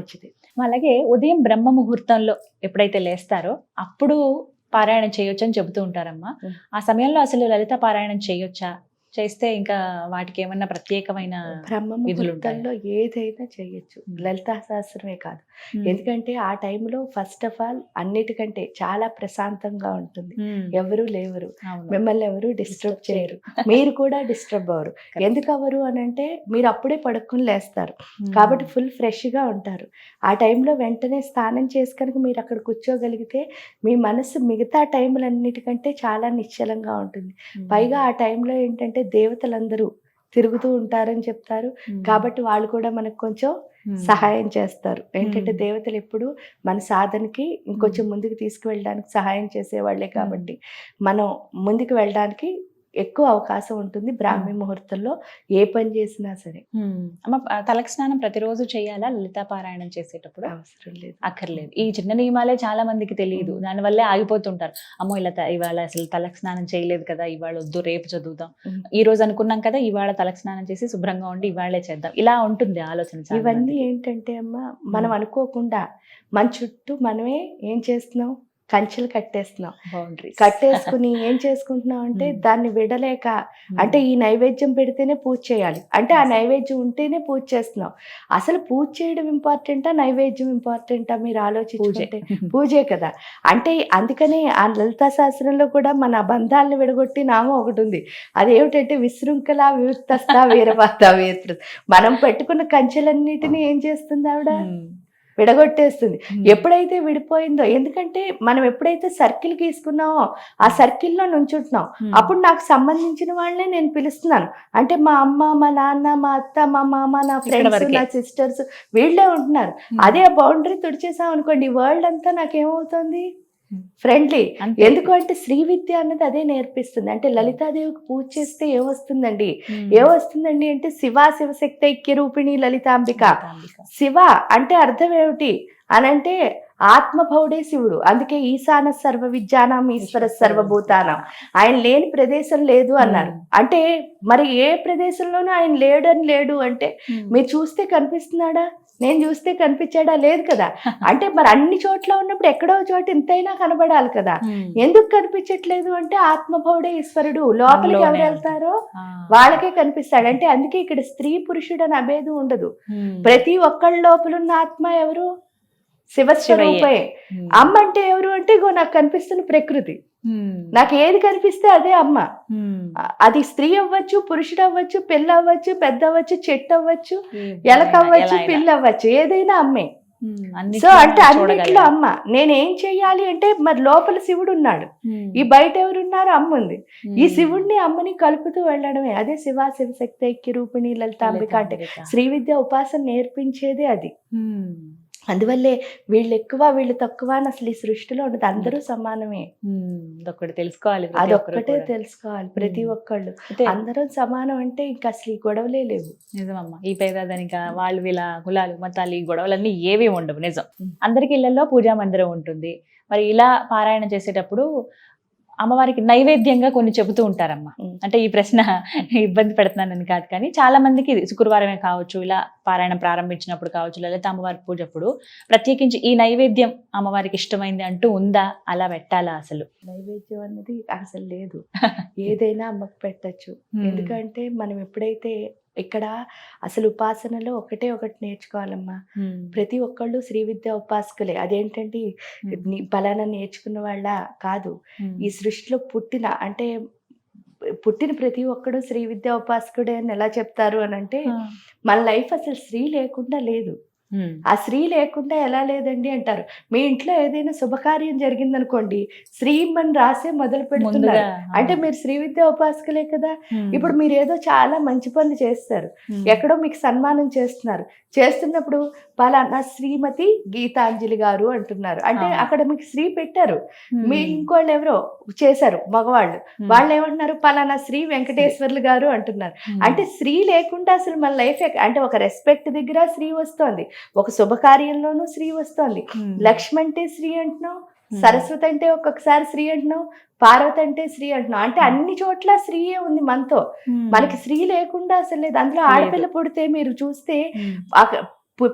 అలాగే ఉదయం బ్రహ్మ ముహూర్తంలో ఎప్పుడైతే లేస్తారో అప్పుడు పారాయణం చేయొచ్చు అని చెబుతూ ఉంటారమ్మా. ఆ సమయంలో అసలు లలిత పారాయణం చేయొచ్చా? చేస్తే ఇంకా వాటికి ఏమన్నా ప్రత్యేకమైన బ్రహ్మ ముహూర్తంలో ఏదైనా చేయొచ్చు, లలితా సహస్రమే కాదు. ఎందుకంటే ఆ టైంలో ఫస్ట్ ఆఫ్ ఆల్ అన్నిటికంటే చాలా ప్రశాంతంగా ఉంటుంది, ఎవరు లేవరు, మిమ్మల్ని ఎవరు డిస్టర్బ్ చేయరు, మీరు కూడా డిస్టర్బ్ అవ్వరు. ఎందుకు అవ్వరు అని అంటే మీరు అప్పుడే పడుకుని లేస్తారు కాబట్టి ఫుల్ ఫ్రెష్గా ఉంటారు. ఆ టైంలో వెంటనే స్నానం చేసి కనుక మీరు అక్కడ కూర్చోగలిగితే మీ మనసు మిగతా టైంలన్నిటికంటే చాలా నిశ్చలంగా ఉంటుంది. పైగా ఆ టైంలో ఏంటంటే దేవతలందరూ తిరుగుతూ ఉంటారని చెప్తారు కాబట్టి వాళ్ళు కూడా మనకు కొంచెం సహాయం చేస్తారు. ఏంటంటే దేవతలు ఎప్పుడు మన సాధనకి ఇంకొంచెం ముందుకు తీసుకువెళ్ళడానికి సహాయం చేసేవాళ్లే కాబట్టి మనం ముందుకు వెళ్ళడానికి ఎక్కువ అవకాశం ఉంటుంది బ్రాహ్మీ ముహూర్తంలో ఏ పని చేసినా సరే. అమ్మ తలకి స్నానం ప్రతిరోజు చేయాలా లలితా పారాయణం చేసేటప్పుడు? అవసరం లేదు, అక్కర్లేదు. ఈ చిన్న నియమాలే చాలా మందికి తెలియదు, దానివల్లే ఆగిపోతుంటారు. అమ్మో ఇవాళ అసలు తలకి స్నానం చేయలేదు కదా, ఇవాళ వద్దు రేపు చదువుదాం, ఈ రోజు అనుకున్నాం కదా ఇవాళ తలకి స్నానం చేసి శుభ్రంగా ఉండి ఇవాళే చేద్దాం, ఇలా ఉంటుంది ఆలోచన. ఇవన్నీ ఏంటంటే అమ్మ మనం అనుకోకుండా మన చుట్టూ మనమే ఏం చేస్తున్నాం, కంచెలు కట్టేస్తున్నాం. బౌండరీస్ కట్టేసుకుని ఏం చేసుకుంటున్నాం అంటే దాన్ని విడలేక, అంటే ఈ నైవేద్యం పెడితేనే పూజ చేయాలి, అంటే ఆ నైవేద్యం ఉంటేనే పూజ చేస్తున్నాం. అసలు పూజ చేయడం ఇంపార్టెంటా, నైవేద్యం ఇంపార్టెంటా? మీరు ఆలోచించుకుంటే పూజే కదా. అంటే అందుకనే ఆ లలితా శాస్త్రంలో కూడా మన బంధాలను విడగొట్టి నామం ఒకటి ఉంది. అదేమిటంటే విశృంఖల వివిక్తస్థ వీరమాత వీర. మనం పెట్టుకున్న కంచెలన్నిటినీ ఏం చేస్తుంది ఆవిడ? విడగొట్టేస్తుంది. ఎప్పుడైతే విడిపోయిందో, ఎందుకంటే మనం ఎప్పుడైతే సర్కిల్ గీసుకున్నామో ఆ సర్కిల్లో నుంచుంటున్నాం, అప్పుడు నాకు సంబంధించిన వాళ్ళనే నేను పిలుస్తున్నాను. అంటే మా అమ్మ, మా నాన్న, మా అత్త, మా మామ, నా ఫ్రెండ్స్, నా సిస్టర్స్, వీళ్ళే ఉంటున్నారు. అదే ఆ బౌండరీ తుడిచేసాం అనుకోండి, వరల్డ్ అంతా నాకేమవుతుంది? ఫ్రెండ్లీ. ఎందుకు అంటే శ్రీ విద్య అన్నది అదే నేర్పిస్తుంది. అంటే లలితాదేవికి పూజ చేస్తే ఏమొస్తుందండి? ఏమొస్తుందండి అంటే శివ శివశక్తి ఐక్య రూపిణి లలితాంబిక. శివ అంటే అర్థం ఏమిటి అనంటే ఆత్మభౌడే శివుడు. అందుకే ఈశాన సర్వ విద్యానాం ఈశ్వర సర్వభూతానం. ఆయన లేని ప్రదేశం లేదు అన్నారు. అంటే మరి ఏ ప్రదేశంలోనూ ఆయన లేడు అంటే మీరు చూస్తే కనిపిస్తున్నాడా? నేను చూస్తే కనిపించాడా? లేదు కదా. అంటే మరి అన్ని చోట్ల ఉన్నప్పుడు ఎక్కడో చోట ఇంతైనా కనబడాలి కదా. ఎందుకు కనిపించట్లేదు అంటే ఆత్మభౌడే ఈశ్వరుడు. లోపలికి ఎవరు వెళ్తారో వాళ్ళకే కనిపిస్తాడు. అంటే అందుకే ఇక్కడ స్త్రీ పురుషుడు అని అభేదం ఉండదు. ప్రతి ఒక్కళ్ళ లోపలున్న ఆత్మ ఎవరు? శివస్వరూపే. అమ్మ అంటే ఎవరు అంటే ఇగో నాకు కనిపిస్తున్న ప్రకృతి. నాకు ఏది కనిపిస్తే అదే అమ్మ. అది స్త్రీ అవ్వచ్చు, పురుషుడు అవ్వచ్చు, పిల్ల అవ్వచ్చు, పెద్ద అవ్వచ్చు, చెట్టు అవ్వచ్చు, ఎలక అవ్వచ్చు, పిల్ల అవ్వచ్చు, ఏదైనా అమ్మే. సో అంటే అన్నిట్లో అమ్మ. నేనేం చెయ్యాలి అంటే మరి లోపల శివుడు ఉన్నాడు, ఈ బయట ఎవరున్నారు? అమ్మ ఉంది. ఈ శివుడిని అమ్మని కలుపుతూ వెళ్ళడమే. అదే శివ శివశక్తి ఐక్య రూపిణి లలితాంబిక. అంటే శ్రీ విద్య ఉపాసన నేర్పించేదే అది. అందువల్లే వీళ్ళు ఎక్కువ వీళ్ళు తక్కువ అని అసలు ఈ సృష్టిలో ఉండదు. అందరూ సమానమే. అదొక్కటి తెలుసుకోవాలి. అదొక్కటే తెలుసుకోవాలి ప్రతి ఒక్కళ్ళు. అందరూ సమానం అంటే ఇంకా అసలు ఈ గొడవలే లేవు. నిజమమ్మా. ఈ పేదనిక వాళ్ళు వీళ్ళ కులాలు మతాలు ఈ గొడవలన్నీ ఏవి ఉండవు. నిజం. అందరికి ఇళ్లలో పూజా మందిరం ఉంటుంది. మరి ఇలా పారాయణ చేసేటప్పుడు అమ్మవారికి నైవేద్యంగా కొన్ని చెబుతూ ఉంటారమ్మా. అంటే ఈ ప్రశ్న ఇబ్బంది పెడుతున్నానని కాదు, కానీ చాలా మందికి శుక్రవారమే కావచ్చు, ఇలా పారాయణం ప్రారంభించినప్పుడు కావచ్చు, లేదా అమ్మవారి పూజప్పుడు ప్రత్యేకించి ఈ నైవేద్యం అమ్మవారికి ఇష్టమైంది అంటూ ఉందా? అలా పెట్టాలా? అసలు నైవేద్యం అన్నది అసలు లేదు. ఏదైనా అమ్మకు పెట్టచ్చు. ఎందుకంటే మనం ఎప్పుడైతే ఇక్కడ అసలు ఉపాసనలో ఒకటి నేర్చుకోవాలమ్మా. ప్రతి ఒక్కళ్ళు శ్రీ విద్య ఉపాసకులే. అదేంటంటే పలానా నేర్చుకున్న వాళ్ళ కాదు. ఈ సృష్టిలో పుట్టిన ప్రతి ఒక్కడు శ్రీ విద్య ఉపాసకుడే అని ఎలా చెప్తారు అని అంటే, మన లైఫ్ అసలు స్త్రీ లేకుండా లేదు. ఆ స్త్రీ లేకుండా ఎలా లేదండి అంటారు. మీ ఇంట్లో ఏదైనా శుభకార్యం జరిగిందనుకోండి, శ్రీమని రాసే మొదలు పెడుతున్నారు. అంటే మీరు శ్రీ విద్య ఉపాసకులే కదా. ఇప్పుడు మీరు ఏదో చాలా మంచి పనులు చేస్తారు, ఎక్కడో మీకు సన్మానం చేస్తున్నప్పుడు పలానా శ్రీమతి గీతాంజలి గారు అంటున్నారు. అంటే అక్కడ మీకు శ్రీ పెట్టారు. మీ ఇంకోళ్ళు ఎవరో చేశారు మగవాళ్ళు, వాళ్ళు ఏమంటున్నారు? పలానా శ్రీ వెంకటేశ్వర్లు గారు అంటున్నారు. అంటే స్త్రీ లేకుండా అసలు మన లైఫ్ అంటే ఒక రెస్పెక్ట్ దగ్గర స్త్రీ వస్తోంది, ఒక శుభకార్యంలోనూ స్త్రీ వస్తోంది. లక్ష్మి అంటే స్త్రీ అంటున్నావు, సరస్వతి అంటే ఒక్కొక్కసారి స్త్రీ అంటున్నావు, పార్వతి అంటే స్త్రీ అంటున్నావు. అంటే అన్ని చోట్ల స్త్రీయే ఉంది మనతో. మనకి స్త్రీ లేకుండా అసలు లేదు. అందులో ఆడపిల్ల పుడితే మీరు చూస్తే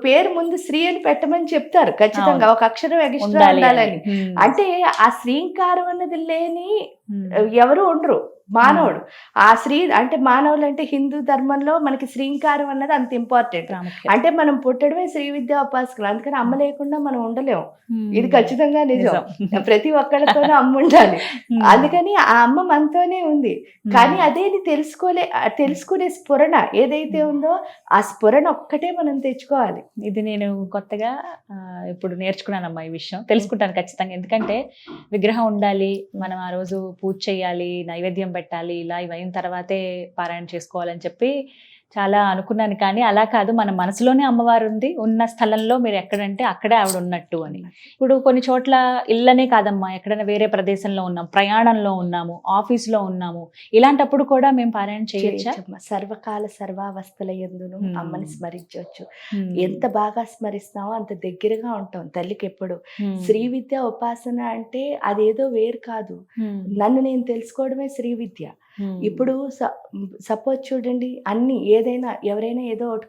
పేరు ముందు స్త్రీ అని పెట్టమని చెప్తారు ఖచ్చితంగా, ఒక అక్షరం ఎక్స్ట్రా ఉండాలని. అంటే ఆ శ్రీంకారం అన్నది లేని ఎవరు ఉండరు మానవుడు. ఆ శ్రీ అంటే మానవులు అంటే హిందూ ధర్మంలో మనకి శ్రీంకారం అన్నది అంత ఇంపార్టెంట్. అంటే మనం పుట్టడమే శ్రీ విద్యా ఉపాసకులు. అందుకని అమ్మ లేకుండా మనం ఉండలేము. ఇది ఖచ్చితంగా నిజం. ప్రతి ఒక్కళ్ళతోనూ అమ్మ ఉండాలి. అందుకని ఆ అమ్మ మనతోనే ఉంది. కానీ అదేది తెలుసుకునే స్ఫురణ ఏదైతే ఉందో ఆ స్ఫురణ ఒక్కటే మనం తెచ్చుకోవాలి. ఇది నేను కొత్తగా ఇప్పుడు నేర్చుకున్నానమ్మా ఈ విషయం. తెలుసుకుంటాను ఖచ్చితంగా. ఎందుకంటే విగ్రహం ఉండాలి, మనం ఆ రోజు పూజ చేయాలి, నైవేద్యం పెట్టాలి, ఇలా ఇవైన తర్వాతే పారాయణ చేసుకోవాలని చెప్పి చాలా అనుకున్నాను. కానీ అలా కాదు, మన మనసులోనే అమ్మవారు ఉంది, ఉన్న స్థలంలో మీరు ఎక్కడంటే అక్కడే ఆవిడ ఉన్నట్టు అని. ఇప్పుడు కొన్ని చోట్ల ఇళ్ళనే కాదమ్మా, ఎక్కడైనా వేరే ప్రదేశంలో ఉన్నాం, ప్రయాణంలో ఉన్నాము, ఆఫీస్లో ఉన్నాము, ఇలాంటప్పుడు కూడా మేము పారాయణ చేయొచ్చా? సర్వకాల సర్వావస్థల యందును అమ్మని స్మరించవచ్చు. ఎంత బాగా స్మరిస్తామో అంత దగ్గరగా ఉంటాం తల్లికి. ఎప్పుడు శ్రీ విద్య ఉపాసన అంటే అదేదో వేరు కాదు. నన్ను నేను తెలుసుకోవడమే శ్రీ విద్య. ఇప్పుడు సపోజ్ చూడండి, అన్ని ఏదైనా ఎవరైనా ఏదో ఒకటి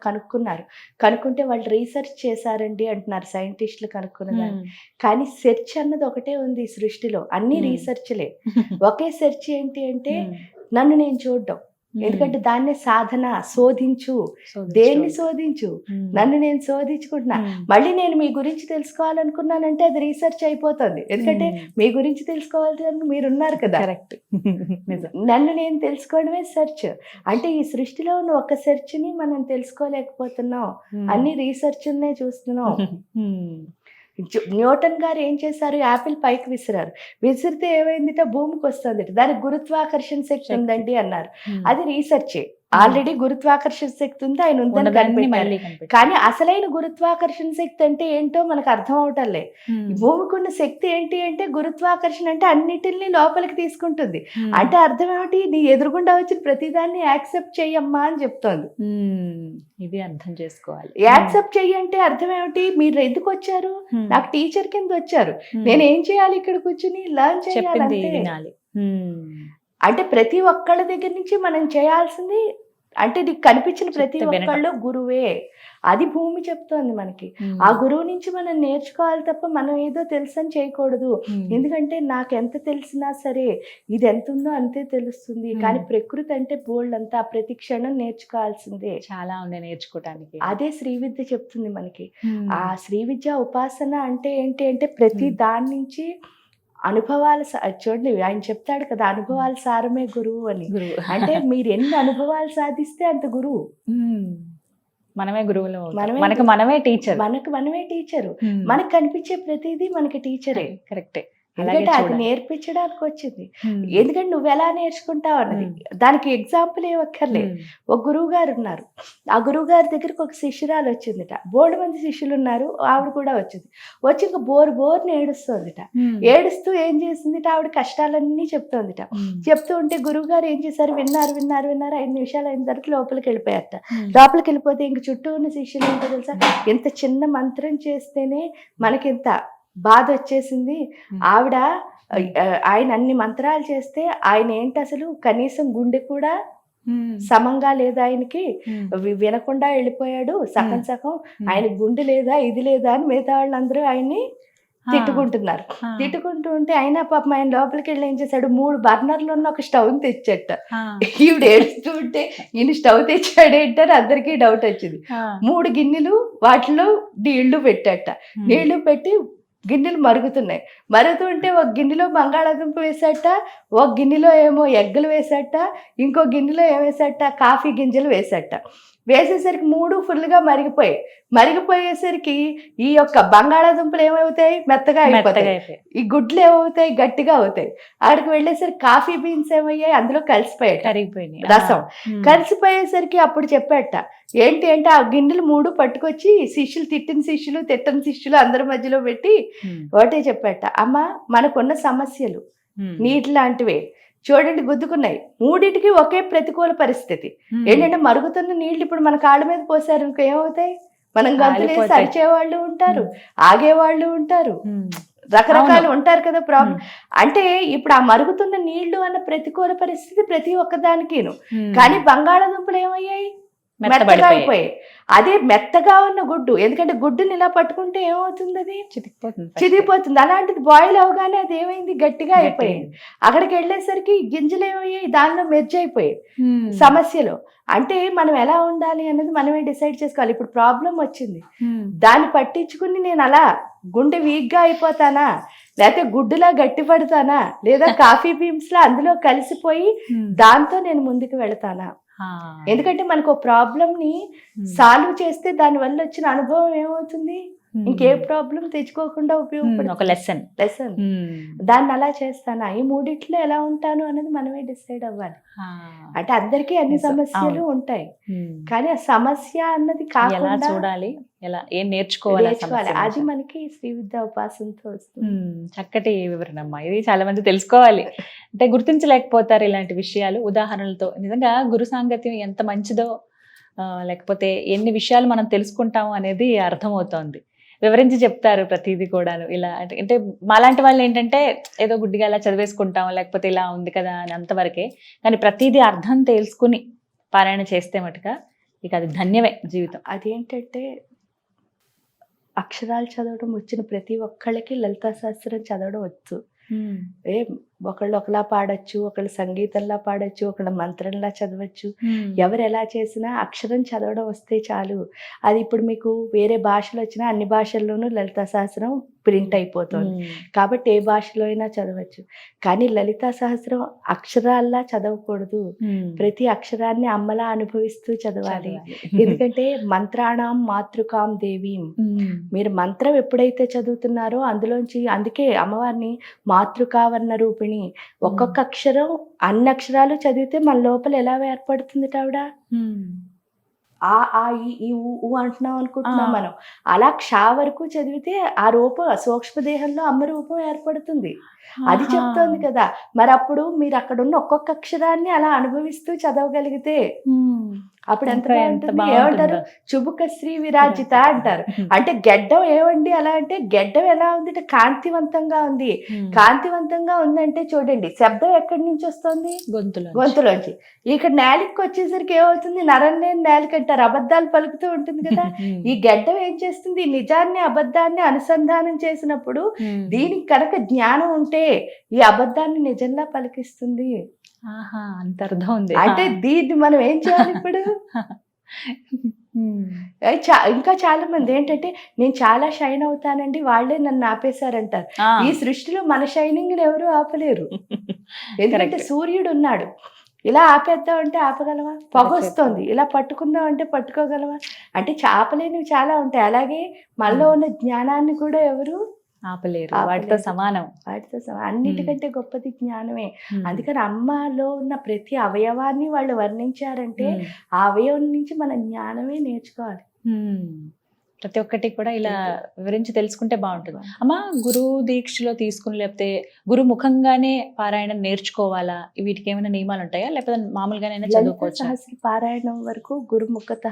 కనుక్కుంటే వాళ్ళు రీసెర్చ్ చేశారండి అంటున్నారు, సైంటిస్టులు కనుక్కున్నదాన్ని. కానీ సెర్చ్ అన్నది ఒకటే ఉంది ఈ సృష్టిలో, అన్ని రీసెర్చ్లే. ఒకే సెర్చ్ ఏంటి అంటే నన్ను నేను చూడడం. ఎందుకంటే దాన్నే సాధన, శోధించు, దేన్ని శోధించు, నన్ను నేను శోధించుకుంటున్నా. మళ్ళీ నేను మీ గురించి తెలుసుకోవాలనుకున్నానంటే అది రీసెర్చ్ అయిపోతుంది. ఎందుకంటే మీ గురించి తెలుసుకోవాలని మీరున్నారు కదా. కరెక్ట్. నన్ను నేను తెలుసుకోవడమే సెర్చ్. అంటే ఈ సృష్టిలో ఉన్న ఒక సెర్చ్ ని మనం తెలుసుకోలేకపోతున్నాం, అన్ని రీసెర్చ్నే చూస్తున్నాం. న్యూటన్ గారు ఏం చేశారు, యాపిల్ పైకి విసిరితే ఏమైందిట, భూమికి వస్తుంది, దానికి గురుత్వాకర్షణ శక్తి ఉందండి అన్నారు. అది రీసెర్చే. ఆల్రెడీ గురుత్వాకర్షణ శక్తి ఉంది, ఆయన ఉందని కనిపెట్టారు. కానీ అసలైన గురుత్వాకర్షణ శక్తి అంటే ఏంటో మనకు అర్థం అవటంలే. భూమికి ఉన్న శక్తి ఏంటి అంటే గురుత్వాకర్షణ అంటే అన్నిటిని లోపలికి తీసుకుంటుంది. అంటే అర్థం ఏమిటి, నీ ఎదురుగుండా వచ్చిన ప్రతిదాన్ని యాక్సెప్ట్ చెయ్యమ్మా అని చెప్తోంది. ఇది అర్థం చేసుకోవాలి. యాక్సెప్ట్ చెయ్యంటే అర్థం ఏమిటి, మీరు ఎందుకు వచ్చారు, నాకు టీచర్ కింద వచ్చారు, నేను ఏం చేయాలి, ఇక్కడ కూర్చుని లర్న్ చేయాలి. అంటే ప్రతి ఒక్కళ్ళ దగ్గర నుంచి మనం చేయాల్సింది, అంటే నీకు కనిపించిన ప్రతి ఒక్కళ్ళు గురువే. అది భూమి చెప్తోంది మనకి. ఆ గురువు నుంచి మనం నేర్చుకోవాలి తప్ప మనం ఏదో తెలుసని చేయకూడదు. ఎందుకంటే నాకు ఎంత తెలిసినా సరే ఇది ఎంత ఉందో అంతే తెలుస్తుంది. కానీ ప్రకృతి అంటే బోల్డ్ అంతా, ప్రతి క్షణం నేర్చుకోవాల్సిందే, చాలా ఉన్నాయి నేర్చుకోవటానికి. అదే శ్రీ విద్య చెప్తుంది మనకి. ఆ శ్రీ విద్య ఉపాసన అంటే ఏంటి అంటే ప్రతి దాని నుంచి అనుభవాలు. చూడండి, ఆయన చెప్తాడు కదా, అనుభవాల సారమే గురువు అని. అంటే మీరు ఎన్ని అనుభవాలు సాధిస్తే అంత గురువు. మనమే గురువులు, మనమే టీచర్. మనమే టీచరు. మనకు కనిపించే ప్రతిదీ మనకి టీచరే. కరెక్టే. ఎందుకంటే అది నేర్పించడానికి వచ్చింది. ఎందుకంటే నువ్వు ఎలా నేర్చుకుంటావు అన్నది. దానికి ఎగ్జాంపుల్ ఏమక్కర్లేదు. ఒక గురువు గారు ఉన్నారు, ఆ గురువు గారి దగ్గరికి ఒక శిష్యురాలు వచ్చిందిట. బోర్డు మంది శిష్యులు ఉన్నారు, ఆవిడ కూడా వచ్చింది. వచ్చి ఇంకా బోర్ని ఏడుస్తోందిట. ఏడుస్తూ ఏం చేసిందిట, ఆవిడ కష్టాలన్నీ చెప్తోందిట. చెప్తూ ఉంటే గురువు గారు ఏం చేశారు, విన్నారు 5 నిమిషాలు అయిన తర్వాత లోపలికి వెళ్ళిపోయారట. లోపలికి వెళ్ళిపోతే ఇంక చుట్టూ ఉన్న శిష్యులు ఏంటో తెలుసా, ఇంత చిన్న మంత్రం చేస్తేనే మనకింత బాధ వచ్చేసింది. ఆవిడ ఆయన అన్ని మంత్రాలు చేస్తే ఆయన ఏంటి అసలు కనీసం గుండె కూడా సమంగా లేదా, ఆయనకి వినకుండా వెళ్ళిపోయాడు, సగం ఆయన గుండె లేదా, ఇది లేదా అని మిగతా వాళ్ళందరూ ఆయన్ని తిట్టుకుంటున్నారు. తిట్టుకుంటూ ఉంటే అయినా పాపం ఆయన లోపలికి వెళ్ళి ఏం చేశాడు, 3 బర్నర్లు ఉన్న ఒక స్టవ్ తెచ్చట. ఈవిడ ఏడుస్తూ ఉంటే ఈయన స్టవ్ తెచ్చాడేంటారు, అందరికీ డౌట్ వచ్చింది. 3 గిన్నెలు, వాటిలో నీళ్లు పెట్టట. నీళ్లు పెట్టి గిన్నెలు మరుగుతుంటే ఒక గిన్నెలో బంగాళాదుంప వేసాట, ఒక గిన్నెలో ఏమో ఎగ్గలు వేసాట, ఇంకో గిన్నెలో ఏమేసాట, కాఫీ గింజలు వేసాట. వేసేసరికి 3 ఫుల్గా మరిగిపోయేసరికి ఈ యొక్క బంగాళాదుంపలు ఏమవుతాయి, మెత్తగా అయిపోతాయి. ఈ గుడ్లు ఏమవుతాయి, గట్టిగా అవుతాయి. ఆడికి వెళ్ళేసరికి కాఫీ బీన్స్ ఏమయ్యాయి, అందులో కలిసిపోయాయి, రసం కలిసిపోయేసరికి అప్పుడు చెప్పాట, ఏంటి అంటే ఆ గిన్నెలు 3 పట్టుకొచ్చి శిష్యులు, తిట్టిన శిష్యులు, తిట్టని శిష్యులు అందరి మధ్యలో పెట్టి ఒకటే చెప్పాట, అమ్మ మనకున్న సమస్యలు నీటి లాంటివే, చూడండి గుద్దుకున్నాయి, 3టికి ఒకే ప్రతికూల పరిస్థితి. ఏంటంటే మరుగుతున్న నీళ్లు ఇప్పుడు మన కాళ్ళ మీద పోసారు, ఇంకా ఏమవుతాయి, మనం గంతులేసి అరిచేవాళ్ళు ఉంటారు, ఆగేవాళ్ళు ఉంటారు, రకరకాలు ఉంటారు కదా ప్రాబ్లం. అంటే ఇప్పుడు ఆ మరుగుతున్న నీళ్లు అన్న ప్రతికూల పరిస్థితి ప్రతి ఒక్కదానికిను. కానీ బంగాళాదుంపలు ఏమయ్యాయి, మెత్తగా అయిపోయాయి. అదే మెత్తగా ఉన్న గుడ్డు, ఎందుకంటే గుడ్డుని ఇలా పట్టుకుంటే ఏమవుతుంది, అది చిదిగిపోతుంది. అలాంటిది బాయిల్ అవగానే అది ఏమైంది, గట్టిగా అయిపోయింది. అక్కడికి వెళ్ళేసరికి గింజలు ఏమయ్యాయి, దానిలో మెర్జ్ అయిపోయాయి సమస్యలు. అంటే మనం ఎలా ఉండాలి అన్నది మనమే డిసైడ్ చేసుకోవాలి. ఇప్పుడు ప్రాబ్లం వచ్చింది, దాన్ని పట్టించుకుని నేను అలా గుండె వీక్గా అయిపోతానా, లేకపోతే గుడ్డులా గట్టి పడతానా, లేదా కాఫీ బీన్స్ లా అందులో కలిసిపోయి దాంతో నేను ముందుకు వెళతానా. ఎందుకంటే మనకు ప్రాబ్లం ని సాల్వ్ చేస్తే దాని వల్ల వచ్చిన అనుభవం ఏమవుతుంది, ఇంకే ప్రాబ్లం తెచ్చుకోకుండా ఉపయోగపడుతుంది, ఒక లెసన్. దాన్ని అలా చేస్తానా, ఈ 3 ఎలా ఉంటాను అనేది మనమే డిసైడ్ అవ్వాలి. అంటే అందరికీ అన్ని సమస్యలు ఉంటాయి, కానీ ఆ సమస్య అన్నది కాకుండా చూడాలి, ఎలా ఏం నేర్చుకోవాలి, అది మనకి శ్రీ విద్యా ఉపాసనతో వస్తుంది. చక్కటి వివరణ అమ్మా, ఇది చాలా మంది తెలుసుకోవాలి. అంటే గుర్తించలేకపోతారు ఇలాంటి విషయాలు ఉదాహరణలతో. నిజంగా గురు సాంగత్యం ఎంత మంచిదో, లేకపోతే ఎన్ని విషయాలు మనం తెలుసుకుంటాము అనేది అర్థమవుతోంది. వివరించి చెప్తారు ప్రతిదీ కూడాను. ఇలా అంటే మాలాంటి వాళ్ళు ఏంటంటే ఏదో గుడ్డిగా ఇలా చదివేసుకుంటాం, లేకపోతే ఇలా ఉంది కదా అని అంతవరకే. కానీ ప్రతిదీ అర్థం తెలుసుకుని పారాయణ చేస్తే మటుక ఇక అది ధన్యమే జీవితం. అదేంటంటే అక్షరాలు చదవడం వచ్చిన ప్రతి ఒక్కళ్ళకి లలితా శాస్త్రం చదవడం వచ్చు. ఏ ఒకళ్ళు ఒకలా పాడొచ్చు, ఒకళ్ళు సంగీతంలా పాడొచ్చు, ఒకళ్ళు మంత్రంలా చదవచ్చు. ఎవరు ఎలా చేసినా అక్షరం చదవడం వస్తే చాలు. అది ఇప్పుడు మీకు వేరే భాషలు వచ్చినా అన్ని భాషల్లోనూ లలితా సహస్రం ప్రింట్ అయిపోతుంది. కాబట్టి ఏ భాషలో అయినా చదవచ్చు. కానీ లలితా సహస్రం అక్షరాల్లా చదవకూడదు. ప్రతి అక్షరాన్ని అమ్మలా అనుభవిస్తూ చదవాలి. ఎందుకంటే మంత్రాణం మాతృకాం దేవీం. మీరు మంత్రం ఎప్పుడైతే చదువుతున్నారో అందుకే అమ్మవారిని మాతృకావర్ణ రూపిణి. ఒక్కొక్క అక్షరం అన్ని అక్షరాలు చదివితే మన లోపల ఎలా ఏర్పడుతుంది ఆవిడ? ఆ ఈ ఊ అంటున్నాం అనుకుంటున్నాం మనం. అలా క్షా వరకు చదివితే ఆ రూపం సూక్ష్మదేహంలో అమ్మ రూపం ఏర్పడుతుంది. అది చెప్తోంది కదా. మరి అప్పుడు మీరు అక్కడ ఉన్న ఒక్కొక్క అక్షరాన్ని అలా అనుభవిస్తూ చదవగలిగితే అప్పుడు ఎంత బాగుంటుంది. ఏమంటారు? చుబుక శ్రీ విరాజిత అంటారు. అంటే గెడ్డం ఏమండి అలా అంటే, గెడ్డం ఎలా ఉంది అంటే కాంతివంతంగా ఉంది. కాంతివంతంగా ఉందంటే చూడండి, శబ్దం ఎక్కడి నుంచి వస్తుంది? గొంతులోంచి. ఇక్కడ నేలికి వచ్చేసరికి ఏమవుతుంది? నరం లేని నేలిక అంటారు, అబద్ధాలు పలుకుతూ ఉంటుంది కదా. ఈ గెడ్డం ఏం చేస్తుంది? నిజాన్ని అబద్ధాన్ని అనుసంధానం చేసినప్పుడు దీనికి కనుక జ్ఞానం ఉంటే ఈ అబద్ధాన్ని నిజంగా పలికిస్తుంది. అంత అర్థం ఉంది. అంటే దీన్ని మనం ఏం చేయాలి ఇప్పుడు? ఇంకా చాలా మంది ఏంటంటే, నేను చాలా షైన్ అవుతానండి, వాళ్ళే నన్ను ఆపేశారంటారు. ఈ సృష్టిలో మన షైనింగ్ ఎవరు ఆపలేరు. ఎందుకంటే సూర్యుడు ఉన్నాడు. ఇలా ఆపేద్దాం అంటే ఆపగలవా? పొగొస్తుంది, ఇలా పట్టుకుందాం అంటే పట్టుకోగలవా? అంటే ఆపలేనివి చాలా ఉంటాయి. అలాగే మనలో ఉన్న జ్ఞానాన్ని కూడా ఎవరు ఆపలేరు. వాటితో సమానం. అన్నిటికంటే గొప్పది జ్ఞానమే. అందుకని అమ్మలో ఉన్న ప్రతి అవయవాన్ని వాళ్ళు వర్ణించారంటే ఆ అవయవం నుంచి మన జ్ఞానమే నేర్చుకోవాలి. ప్రతి ఒక్కటి కూడా ఇలా వివరించి తెలుసుకుంటే బాగుంటుంది. అమ్మ, గురువు దీక్షలో తీసుకుని లేకపోతే గురు ముఖంగానే పారాయణం నేర్చుకోవాలా? వీటికి ఏమైనా నియమాలు ఉంటాయా, లేకపోతే మామూలుగానే చదువుకోవచ్చా? సహస్ర పారాయణం వరకు గురుముఖత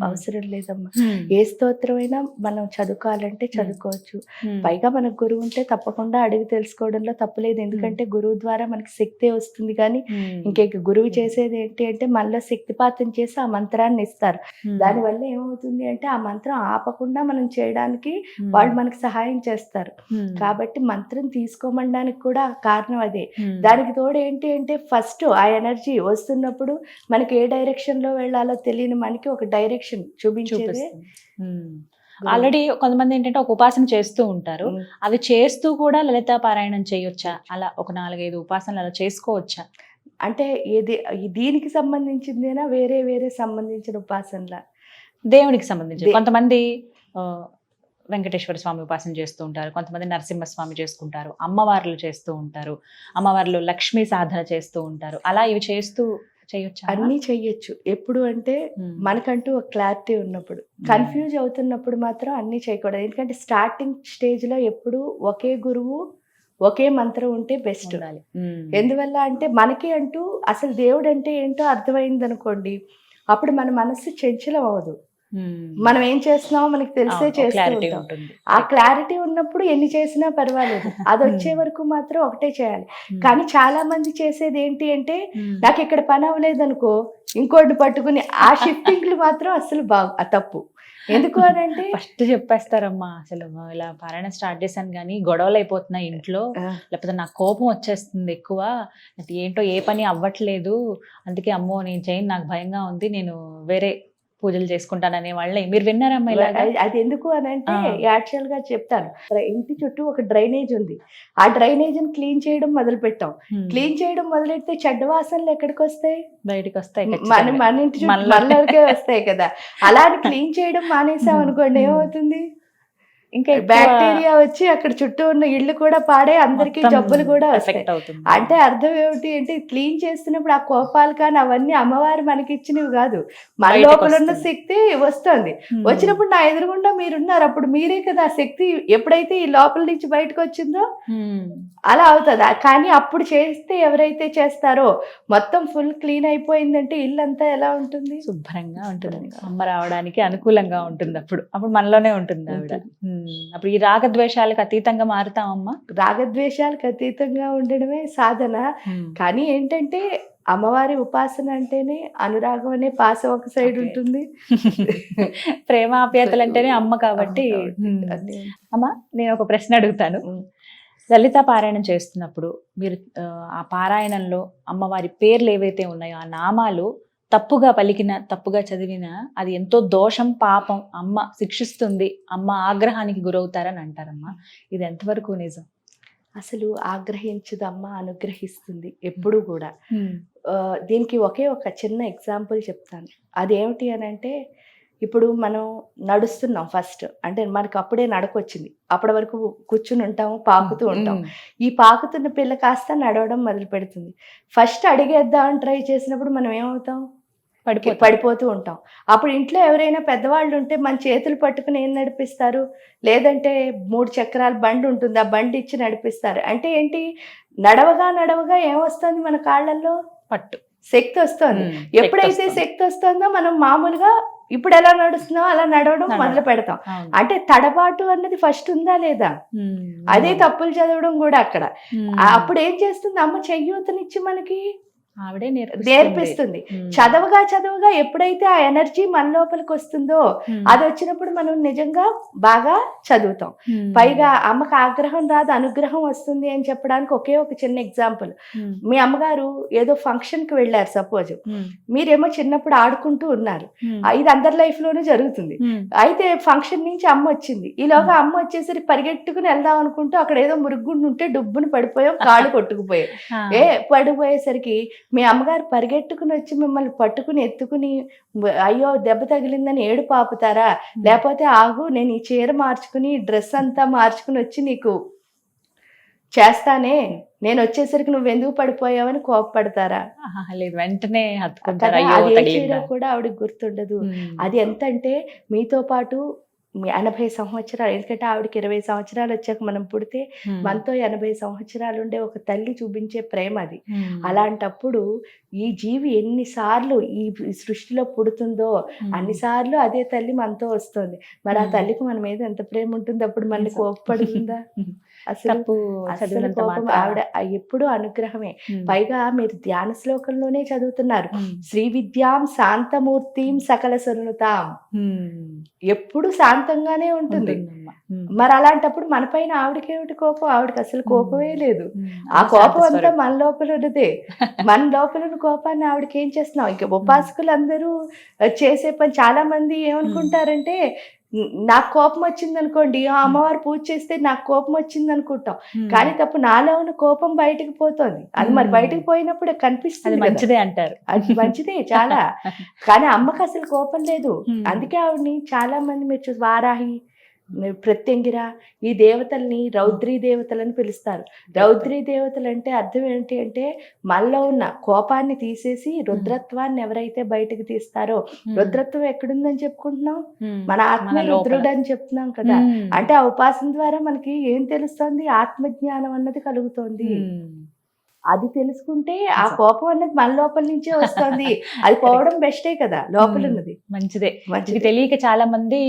అవసరం లేదమ్మా. ఏ స్తోత్రమైనా మనం చదువుకోవాలంటే చదువుకోవచ్చు. పైగా మనకు గురువు ఉంటే తప్పకుండా అడిగి తెలుసుకోవడంలో తప్పలేదు. ఎందుకంటే గురువు ద్వారా మనకి శక్తి వస్తుంది. కానీ ఇంకే గురువు చేసేది ఏంటి అంటే మనలో శక్తిపాతం చేసి ఆ మంత్రాన్ని ఇస్తారు. దానివల్ల ఏమవుతుంది అంటే ఆ మంత్రం ఆపకుండా మనం చేయడానికి వాళ్ళు మనకి సహాయం చేస్తారు. కాబట్టి మంత్రం తీసుకోమనడానికి కూడా కారణం అదే. దానికి తోడు ఏంటి అంటే, ఫస్ట్ ఆ ఎనర్జీ వస్తున్నప్పుడు మనకి ఏ డైరెక్షన్ లో వెళ్ళాలో తెలియని మనకి ఒక డైరెక్షన్ చూపించేది. ఆల్రెడీ కొంతమంది ఏంటంటే ఒక ఉపాసన చేస్తూ ఉంటారు. అవి చేస్తూ కూడా లలితా పారాయణం చేయొచ్చా? అలా ఒక 4-5 ఉపాసనలు అలా చేసుకోవచ్చా? అంటే దీనికి సంబంధించిందేనా వేరే వేరే సంబంధించిన ఉపాసనల? దేవునికి సంబంధించి కొంతమంది వెంకటేశ్వర స్వామి ఉపాసన చేస్తూ ఉంటారు, కొంతమంది నరసింహస్వామి చేసుకుంటారు, అమ్మవార్లు చేస్తూ ఉంటారు, అమ్మవార్లు లక్ష్మీ సాధన చేస్తూ ఉంటారు. అలా ఇవి చేస్తూ చేయొచ్చు? అన్నీ చెయ్యొచ్చు. ఎప్పుడు అంటే మనకంటూ ఒక క్లారిటీ ఉన్నప్పుడు. కన్ఫ్యూజ్ అవుతున్నప్పుడు మాత్రం అన్నీ చేయకూడదు. ఎందుకంటే స్టార్టింగ్ స్టేజ్ లో ఎప్పుడు ఒకే గురువు ఒకే మంత్రం ఉంటే బెస్ట్. ఎందువల్ల అంటే మనకి అంటూ అసలు దేవుడు అంటే ఏంటో అర్థమైంది అనుకోండి, అప్పుడు మన మనస్సు చంచలం అవ్వదు. మనం ఏం చేస్తున్నామో మనకి తెలిసే చేస్తూ ఉంటాం. ఆ క్లారిటీ ఉన్నప్పుడు ఎన్ని చేసినా పర్వాలేదు. అది వచ్చే వరకు మాత్రం ఒకటే చేయాలి. కానీ చాలా మంది చేసేది ఏంటి అంటే, నాకు ఇక్కడ పని అవ్వలేదు అనుకో, ఇంకోటి పట్టుకుని ఆ షిఫ్టింగ్లు మాత్రం అసలు తప్పు. ఎందుకు అని అంటే ఫస్ట్ చెప్పేస్తారమ్మా, అసలు ఇలా పారాయణ స్టార్ట్ చేశాను కానీ గొడవలు అయిపోతున్నాయి ఇంట్లో, లేకపోతే నాకు కోపం వచ్చేస్తుంది ఎక్కువ, ఏంటో ఏ పని అవ్వట్లేదు, అందుకే అమ్మో నేను చేయను, నాకు భయంగా ఉంది, నేను వేరే పూజలు చేసుకుంటాననే వాళ్ళే. మీరు విన్నారమ్మా ఇలా? అది ఎందుకు అని అంటే యాక్చువల్ గా చెప్తాను. ఇంటి చుట్టూ ఒక డ్రైనేజ్ ఉంది. ఆ డ్రైనేజ్ ని క్లీన్ చేయడం మొదలు పెట్టాం. క్లీన్ చేయడం మొదలెడితే చెడ్డ వాసనలు ఎక్కడికి వస్తాయి? బయటకు వస్తాయి. మన ఇంటి చుట్టూ మనకే వస్తాయి కదా. అలా క్లీన్ చేయడం మానేసాం అనుకోండి, ఏమవుతుంది? ఇంకా బ్యాక్టీరియా వచ్చి అక్కడ చుట్టూ ఉన్న ఇళ్ళు కూడా పాడే, అందరికీ జబ్బులు కూడా వస్తాయి. ఎఫెక్ట్ అవుతుంది. అంటే అర్థం ఏమిటి అంటే క్లీన్ చేస్తున్నప్పుడు ఆ కోపాలు కానీ అవన్నీ అమ్మవారు మనకి ఇచ్చినవి కాదు, మన బయటకు లోపల ఉన్న వస్తుంది. శక్తి వస్తుంది. వచ్చినప్పుడు నా ఎదురుగుండా మీరున్నారు, అప్పుడు మీరే కదా ఆ శక్తి ఎప్పుడైతే ఈ లోపల నుంచి బయటకు వచ్చిందో అలా అవుతుంది. కానీ అప్పుడు చేస్తే ఎవరైతే చేస్తారో మొత్తం ఫుల్ క్లీన్ అయిపోయిందంటే ఇల్లు అంతా ఎలా ఉంటుంది, శుభ్రంగా ఉంటుంది. అమ్మ రావడానికి అనుకూలంగా ఉంటుంది. అప్పుడు మనలోనే ఉంటుంది ఆవిడ. అప్పుడు ఈ రాగద్వేషాలకు అతీతంగా మారుతామమ్మా. రాగద్వేషాలకు అతీతంగా ఉండడమే సాధన. కానీ ఏంటంటే అమ్మవారి ఉపాసన అంటేనే అనురాగం అనే పాసం ఒక సైడ్ ఉంటుంది, ప్రేమ ఆప్యాయతలు అంటేనే అమ్మ కాబట్టి. అమ్మ, నేను ఒక ప్రశ్న అడుగుతాను. లలిత పారాయణం చేస్తున్నప్పుడు మీరు ఆ పారాయణంలో అమ్మవారి పేర్లు ఏవైతే ఉన్నాయో ఆ నామాలు తప్పుగా పలికిన, తప్పుగా చదివినా అది ఎంతో దోషం, పాపం, అమ్మ శిక్షిస్తుంది, అమ్మ ఆగ్రహానికి గురవుతారని అంటారమ్మా. ఇది ఎంతవరకు నిజం? అసలు ఆగ్రహించదు, అమ్మ అనుగ్రహిస్తుంది ఎప్పుడు కూడా. దీనికి ఒకే ఒక చిన్న ఎగ్జాంపుల్ చెప్తాను. అదేమిటి అని అంటే, ఇప్పుడు మనం నడుస్తున్నాం ఫస్ట్, అంటే మనకు అప్పుడే నడకొచ్చింది, అప్పటి వరకు కూర్చుని ఉంటాము, పాకుతూ ఉంటాం. ఈ పాకుతున్న పిల్ల కాస్త నడవడం మొదలు పెడుతుంది. ఫస్ట్ అడిగేద్దామని ట్రై చేసినప్పుడు మనం ఏమవుతాం, పడిపోతూ ఉంటాం. అప్పుడు ఇంట్లో ఎవరైనా పెద్దవాళ్ళు ఉంటే మన చేతులు పట్టుకుని ఏం నడిపిస్తారు, లేదంటే 3 చక్రాల బండి ఉంటుంది, ఆ బండి ఇచ్చి నడిపిస్తారు. అంటే ఏంటి, నడవగా ఏమొస్తుంది మన కాళ్ళల్లో, పట్టు శక్తి వస్తుంది. ఎప్పుడైతే శక్తి వస్తుందో మనం మామూలుగా ఇప్పుడు ఎలా నడుస్తున్నాం అలా నడవడం మొదలు పెడతాం. అంటే తడబాటు అన్నది ఫస్ట్ ఉందా లేదా, అదే తప్పులు చదవడం కూడా అక్కడ. అప్పుడు ఏం చేస్తుంది అమ్మ, చెయ్యూతనిచ్చి మనకి ఆవిడే నేర్పిస్తుంది. చదవగా ఎప్పుడైతే ఆ ఎనర్జీ మన లోపలికి వస్తుందో అది వచ్చినప్పుడు మనం నిజంగా బాగా చదువుతాం. పైగా అమ్మకి ఆగ్రహం రాదు, అనుగ్రహం వస్తుంది అని చెప్పడానికి ఒకే ఒక చిన్న ఎగ్జాంపుల్. మీ అమ్మగారు ఏదో ఫంక్షన్ కి వెళ్ళారు సపోజ్, మీరేమో చిన్నప్పుడు ఆడుకుంటూ ఉన్నారు. ఇది అందరి లైఫ్ లోనూ జరుగుతుంది. అయితే ఫంక్షన్ నుంచి అమ్మ వచ్చింది, ఈలోగా అమ్మ వచ్చేసరికి పరిగెట్టుకుని వెళ్దాం అనుకుంటూ అక్కడ ఏదో మురుగుండు ఉంటే డుబ్బుని పడిపోయాం, కాళ్ళు కొట్టుకుపోయాయి. పడిపోయేసరికి మీ అమ్మగారు పరిగెట్టుకుని వచ్చి మిమ్మల్ని పట్టుకుని ఎత్తుకుని, అయ్యో దెబ్బ తగిలిందని ఏడు పాపుతారా, లేకపోతే ఆగు నేను ఈ చీర మార్చుకుని డ్రెస్ అంతా మార్చుకుని వచ్చి నీకు చేస్తానే, నేను వచ్చేసరికి నువ్వు ఎందుకు పడిపోయావని కోపపడతారా? లేదు, వెంటనే అదే చీర కూడా ఆవిడకి గుర్తుండదు. అది ఎంత అంటే మీతో పాటు 80 సంవత్సరాలు, ఎందుకంటే ఆవిడకి 20 సంవత్సరాలు వచ్చాక మనం పుడితే మనతో 80 సంవత్సరాలు ఉండే ఒక తల్లి చూపించే ప్రేమ అది. అలాంటప్పుడు ఈ జీవి ఎన్నిసార్లు ఈ సృష్టిలో పుడుతుందో అన్నిసార్లు అదే తల్లి మనతో వస్తుంది. మరి ఆ తల్లికి మన మీద ఎంత ప్రేమ ఉంటుంది, అప్పుడు మనకి కోపపడుతుందా? అసలు కోపం ఆవిడ ఎప్పుడు అనుగ్రహమే. పైగా మీరు ధ్యాన శ్లోకంలోనే చదువుతున్నారు, శ్రీ విద్యాం శాంతమూర్తిం సకల సునుతాం, ఎప్పుడు శాంతంగానే ఉంటుంది. మరి అలాంటప్పుడు మన పైన ఆవిడకేమిటి కోపం, ఆవిడకి అసలు కోపమే లేదు. ఆ కోపం అంతా మన లోపల ఉన్నదే. మన లోపల ఉన్న కోపాన్ని ఆవిడకి ఏం చేస్తున్నాం. ఇంకా ఉపాసకులు అందరూ చేసే పని, చాలా మంది ఏమనుకుంటారంటే, నాకు కోపం వచ్చింది అనుకోండి, అమ్మవారు పూజ చేస్తే నాకు కోపం వచ్చింది అనుకుంటాం. కానీ తప్పు, నాలో ఉన్న కోపం బయటకు పోతుంది. అది మరి బయటకు పోయినప్పుడు కనిపిస్తుంది, మంచిదే అంటారు. అది మంచిదే చాలా. కానీ అమ్మకి అసలు కోపం లేదు. అందుకే ఆవిడని చాలా మంది మీరు వారాహి, ప్రత్యంగిర, ఈ దేవతల్ని రౌద్రీ దేవతలని పిలుస్తారు. రౌద్రీ దేవతలు అంటే అర్థం ఏంటి అంటే, మనలో ఉన్న కోపాన్ని తీసేసి రుద్రత్వాన్ని ఎవరైతే బయటకు తీస్తారో, రుద్రత్వం ఎక్కడుందని చెప్పుకుంటున్నాం, మన ఆత్మ రుద్రుడు అని చెప్తున్నాం కదా. అంటే ఆ ఉపాసన ద్వారా మనకి ఏం తెలుస్తుంది, ఆత్మజ్ఞానం అన్నది కలుగుతోంది. అది తెలుసుకుంటే ఆ కోపం అన్నది మన లోపల నుంచే వస్తుంది. అది పోవడం బెస్టే కదా, లోపల ఉన్నది మంచిదే. తెలియక చాలా మంది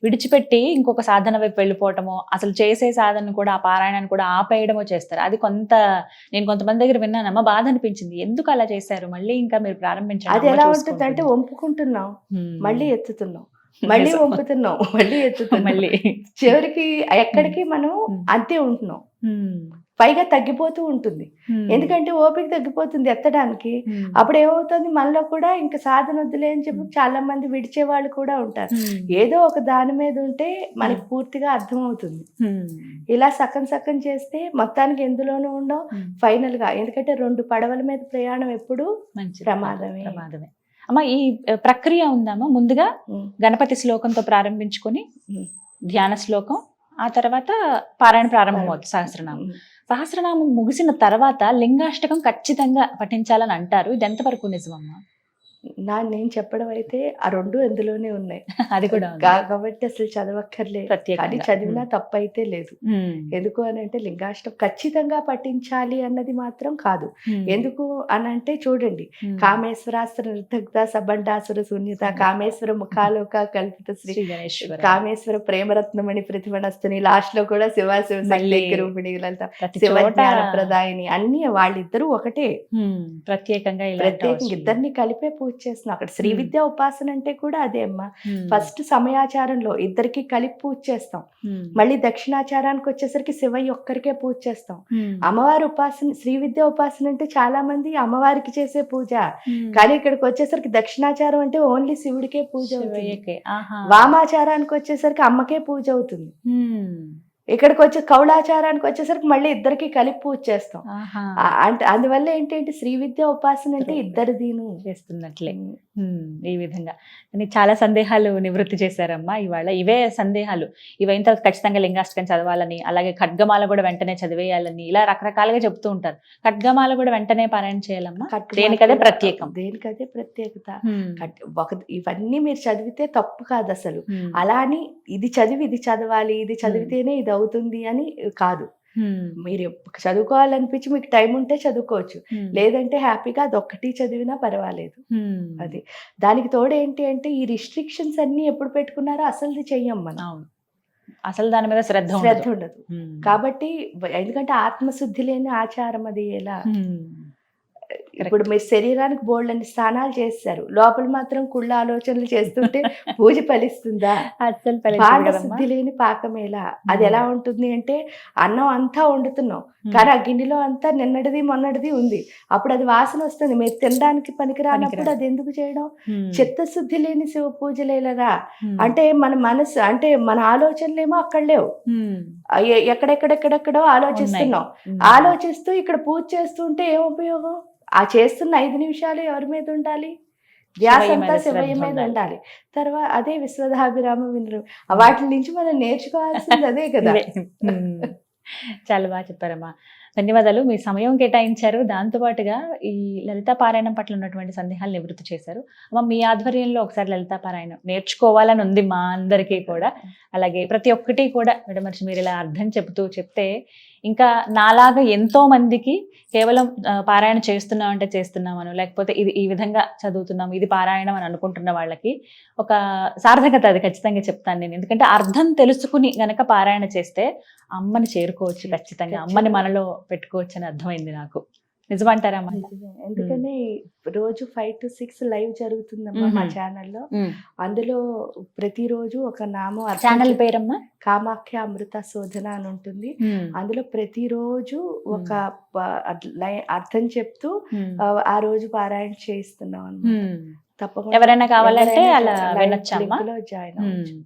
విడిచిపెట్టి ఇంకొక సాధన వైపు వెళ్ళిపోవటమో, అసలు చేసే సాధన కూడా ఆ పారాయణాన్ని కూడా ఆపేయడమో చేస్తారు. అది నేను కొంతమంది దగ్గర విన్నానమ్మా, బాధ అనిపించింది, ఎందుకు అలా చేశారు, మళ్ళీ ఇంకా మీరు ప్రారంభించారు. అది ఎలా ఉంటుంది అంటే, వంపుకుంటున్నాం, మళ్ళీ ఎత్తుతున్నాం, మళ్ళీ వంపుతున్నాం, మళ్ళీ ఎత్తుతున్నాం, మళ్ళీ చివరికి ఎక్కడికి మనం అంతే ఉంటున్నాం. పైగా తగ్గిపోతూ ఉంటుంది, ఎందుకంటే ఓపిక తగ్గిపోతుంది ఎత్తడానికి. అప్పుడు ఏమవుతుంది, మనలో కూడా ఇంకా సాధన వద్దులే అని చెప్పి చాలా మంది విడిచే వాళ్ళు కూడా ఉంటారు. ఏదో ఒక దాని మీద ఉంటే మనకి పూర్తిగా అర్థం అవుతుంది. ఇలా సగం చేస్తే మొత్తానికి ఎందులోనూ ఉండవు ఫైనల్ గా. ఎందుకంటే 2 పడవల మీద ప్రయాణం ఎప్పుడు ప్రమాదమే. అమ్మ, ఈ ప్రక్రియ ఉందమ్మా. ముందుగా గణపతి శ్లోకంతో ప్రారంభించుకొని ధ్యాన శ్లోకం, ఆ తర్వాత పారాయణ ప్రారంభమవుతుంది సహస్రనామం. సహస్రనామం ముగిసిన తర్వాత లింగాష్టకం ఖచ్చితంగా పఠించాలని అంటారు. ఇది ఎంతవరకు నిజమమ్మా? నేను చెప్పడం అయితే ఆ రెండు ఎందులోనే ఉన్నాయి. అది కూడా ఉంది. కాబట్టి అసలు చదవక్కర్లే. ప్రత్యేకంగా. కానీ చదివినా తప్పైతే లేదు. ఎందుకు అని అంటే లింగాష్టం ఖచ్చితంగా పఠించాలి అన్నది మాత్రం కాదు. ఎందుకు అని అంటే చూడండి, కామేశ్వరాస్త్ర నిర్దగ్ధ సబండాసుర శూన్యత, కామేశ్వర ముఖాలోక కల్పిత శ్రీ శ్రీ గణేశ్వర కామేశ్వర ప్రేమరత్నమణి ప్రతిమణస్తుని, లాస్ట్ లో కూడా శివాశివ మళ్ళీ రూపిణి లలిత ప్రతి శివజ్ఞాన చోట ప్రదాయిని అన్ని వాళ్ళిద్దరూ ఒకటే. ప్రత్యేకంగా ప్రత్యేకంగా ఇద్దరిని కలిపే పూజ చేస్తున్నాం. అక్కడ శ్రీ విద్యా ఉపాసన అంటే కూడా అదే అమ్మా. ఫస్ట్ సమయాచారంలో ఇద్దరికి కలిపి పూజ చేస్తాం. మళ్ళీ దక్షిణాచారానికి వచ్చేసరికి శివయ్య ఒక్కరికే పూజ చేస్తాం. అమ్మవారి ఉపాసన శ్రీ విద్యా ఉపాసన అంటే చాలా మంది అమ్మవారికి చేసే పూజ, కానీ ఇక్కడికి వచ్చేసరికి దక్షిణాచారం అంటే ఓన్లీ శివుడికే పూజ అవుతుంది. వామాచారానికి వచ్చేసరికి అమ్మకే పూజ అవుతుంది. ఇక్కడికి వచ్చి కౌళాచారానికి వచ్చేసరికి మళ్ళీ ఇద్దరికి కలిపి పూజ చేస్తాం. అంటే అందువల్ల ఏంటంటే శ్రీ విద్యా ఉపాసన అంటే ఇద్దరిదీను చేస్తున్నట్లే. ఈ విధంగా అని చాలా సందేహాలు నివృత్తి చేశారమ్మా ఇవాళ. ఇవే సందేహాలు ఇవైన తర్వాత ఖచ్చితంగా లింగాష్టకం చదవాలని, అలాగే ఖడ్గమాల కూడా వెంటనే చదివేయాలని, ఇలా రకరకాలుగా చెప్తూ ఉంటారు. ఖడ్గమాల కూడా వెంటనే పారాయణ చేయాలమ్మా? దేనికదే ప్రత్యేకం. దేనికదే ప్రత్యేకత. ఇవన్నీ మీరు చదివితే తప్పు కాదు అసలు. అలా అని ఇది చదివి ఇది చదవాలి, ఇది చదివితేనే ఇది అవుతుంది అని కాదు. మీరు చదువుకోవాలనిపించి మీకు టైం ఉంటే చదువుకోవచ్చు, లేదంటే హ్యాపీగా అదొక్కటి చదివినా పర్వాలేదు. అది దానికి తోడు ఏంటి అంటే ఈ రిస్ట్రిక్షన్స్ అన్ని ఎప్పుడు పెట్టుకున్నారో అసలు చెయ్యం మనం. అసలు దాని మీద శ్రద్ధ ఉండదు. కాబట్టి ఎందుకంటే ఆత్మశుద్ధి లేని ఆచారం అది ఎలా. ఇప్పుడు మీరు శరీరానికి బోల్డని స్నానాలు చేస్తారు, లోపల మాత్రం కుళ్ళ ఆలోచనలు చేస్తుంటే పూజ ఫలిస్తుందా? శుద్ధి లేని పాకమేలా. అది ఎలా ఉంటుంది అంటే అన్నం అంతా వండుతున్నాం, కానీ ఆ గిన్నెలో అంతా నిన్నటిది మొన్నటిది ఉంది. అప్పుడు అది వాసన వస్తుంది, మీరు తినడానికి పనికిరానప్పుడు అది ఎందుకు చేయడం? చిత్తశుద్ధి లేని శివ పూజలేలరా. అంటే మన మనసు అంటే మన ఆలోచనలేమో అక్కడ లేవు, ఎక్కడెక్కడెక్కడెక్కడో ఆలోచిస్తున్నాం. ఆలోచిస్తూ ఇక్కడ పూజ చేస్తుంటే ఏం ఉపయోగం? ఆ చేస్తున్న 5 నిమిషాలు ఎవరి మీద ఉండాలి? ధ్యాసంతా శివయ్య మీద ఉండాలి. తర్వాత అదే విశ్వదాభిరామ వినరు. వాటి నుంచి మనం నేర్చుకోవాల్సింది అదే కదా. చాలా బాగా చెప్పారమ్మా, ధన్యవాదాలు. మీ సమయం కేటాయించారు, దాంతోపాటుగా ఈ లలితా పారాయణం పట్ల ఉన్నటువంటి సందేహాలు నివృత్తి చేశారు. అమ్మ, మీ ఆధ్వర్యంలో ఒకసారి లలితా పారాయణం నేర్చుకోవాలని ఉంది మా అందరికీ కూడా. అలాగే ప్రతి ఒక్కటి కూడా విడమర్చి మీరు ఇలా అర్థం చెప్తే ఇంకా నాలాగా ఎంతో మందికి కేవలం పారాయణ చేస్తున్నామంటే చేస్తున్నామను, లేకపోతే ఇది ఈ విధంగా చదువుతున్నాము ఇది పారాయణం అని అనుకుంటున్న వాళ్ళకి ఒక సార్థకత అది ఖచ్చితంగా చెప్తాను నేను. ఎందుకంటే అర్థం తెలుసుకుని గనక పారాయణ చేస్తే అమ్మని చేరుకోవచ్చు, ఖచ్చితంగా అమ్మని మనలో పెట్టుకోవచ్చు అని అర్థమైంది నాకు. నిజమంటారా? ఎందుకని రోజు 5 to 6 లైవ్ జరుగుతుందమ్మా మా ఛానల్లో. అందులో ప్రతిరోజు ఒక నామం. ఛానల్ పేరమ్మా కామాఖ్య అమృత శోధన అని ఉంటుంది. అందులో ప్రతిరోజు ఒక అర్థం చెప్తూ ఆ రోజు పారాయణ చేయిస్తున్నాం అన్నమాట. తప్పకుండా ఎవరైనా కావాలంటే అలా వినొచ్చమ్మా. జాయిన్ అవ్వచ్చు.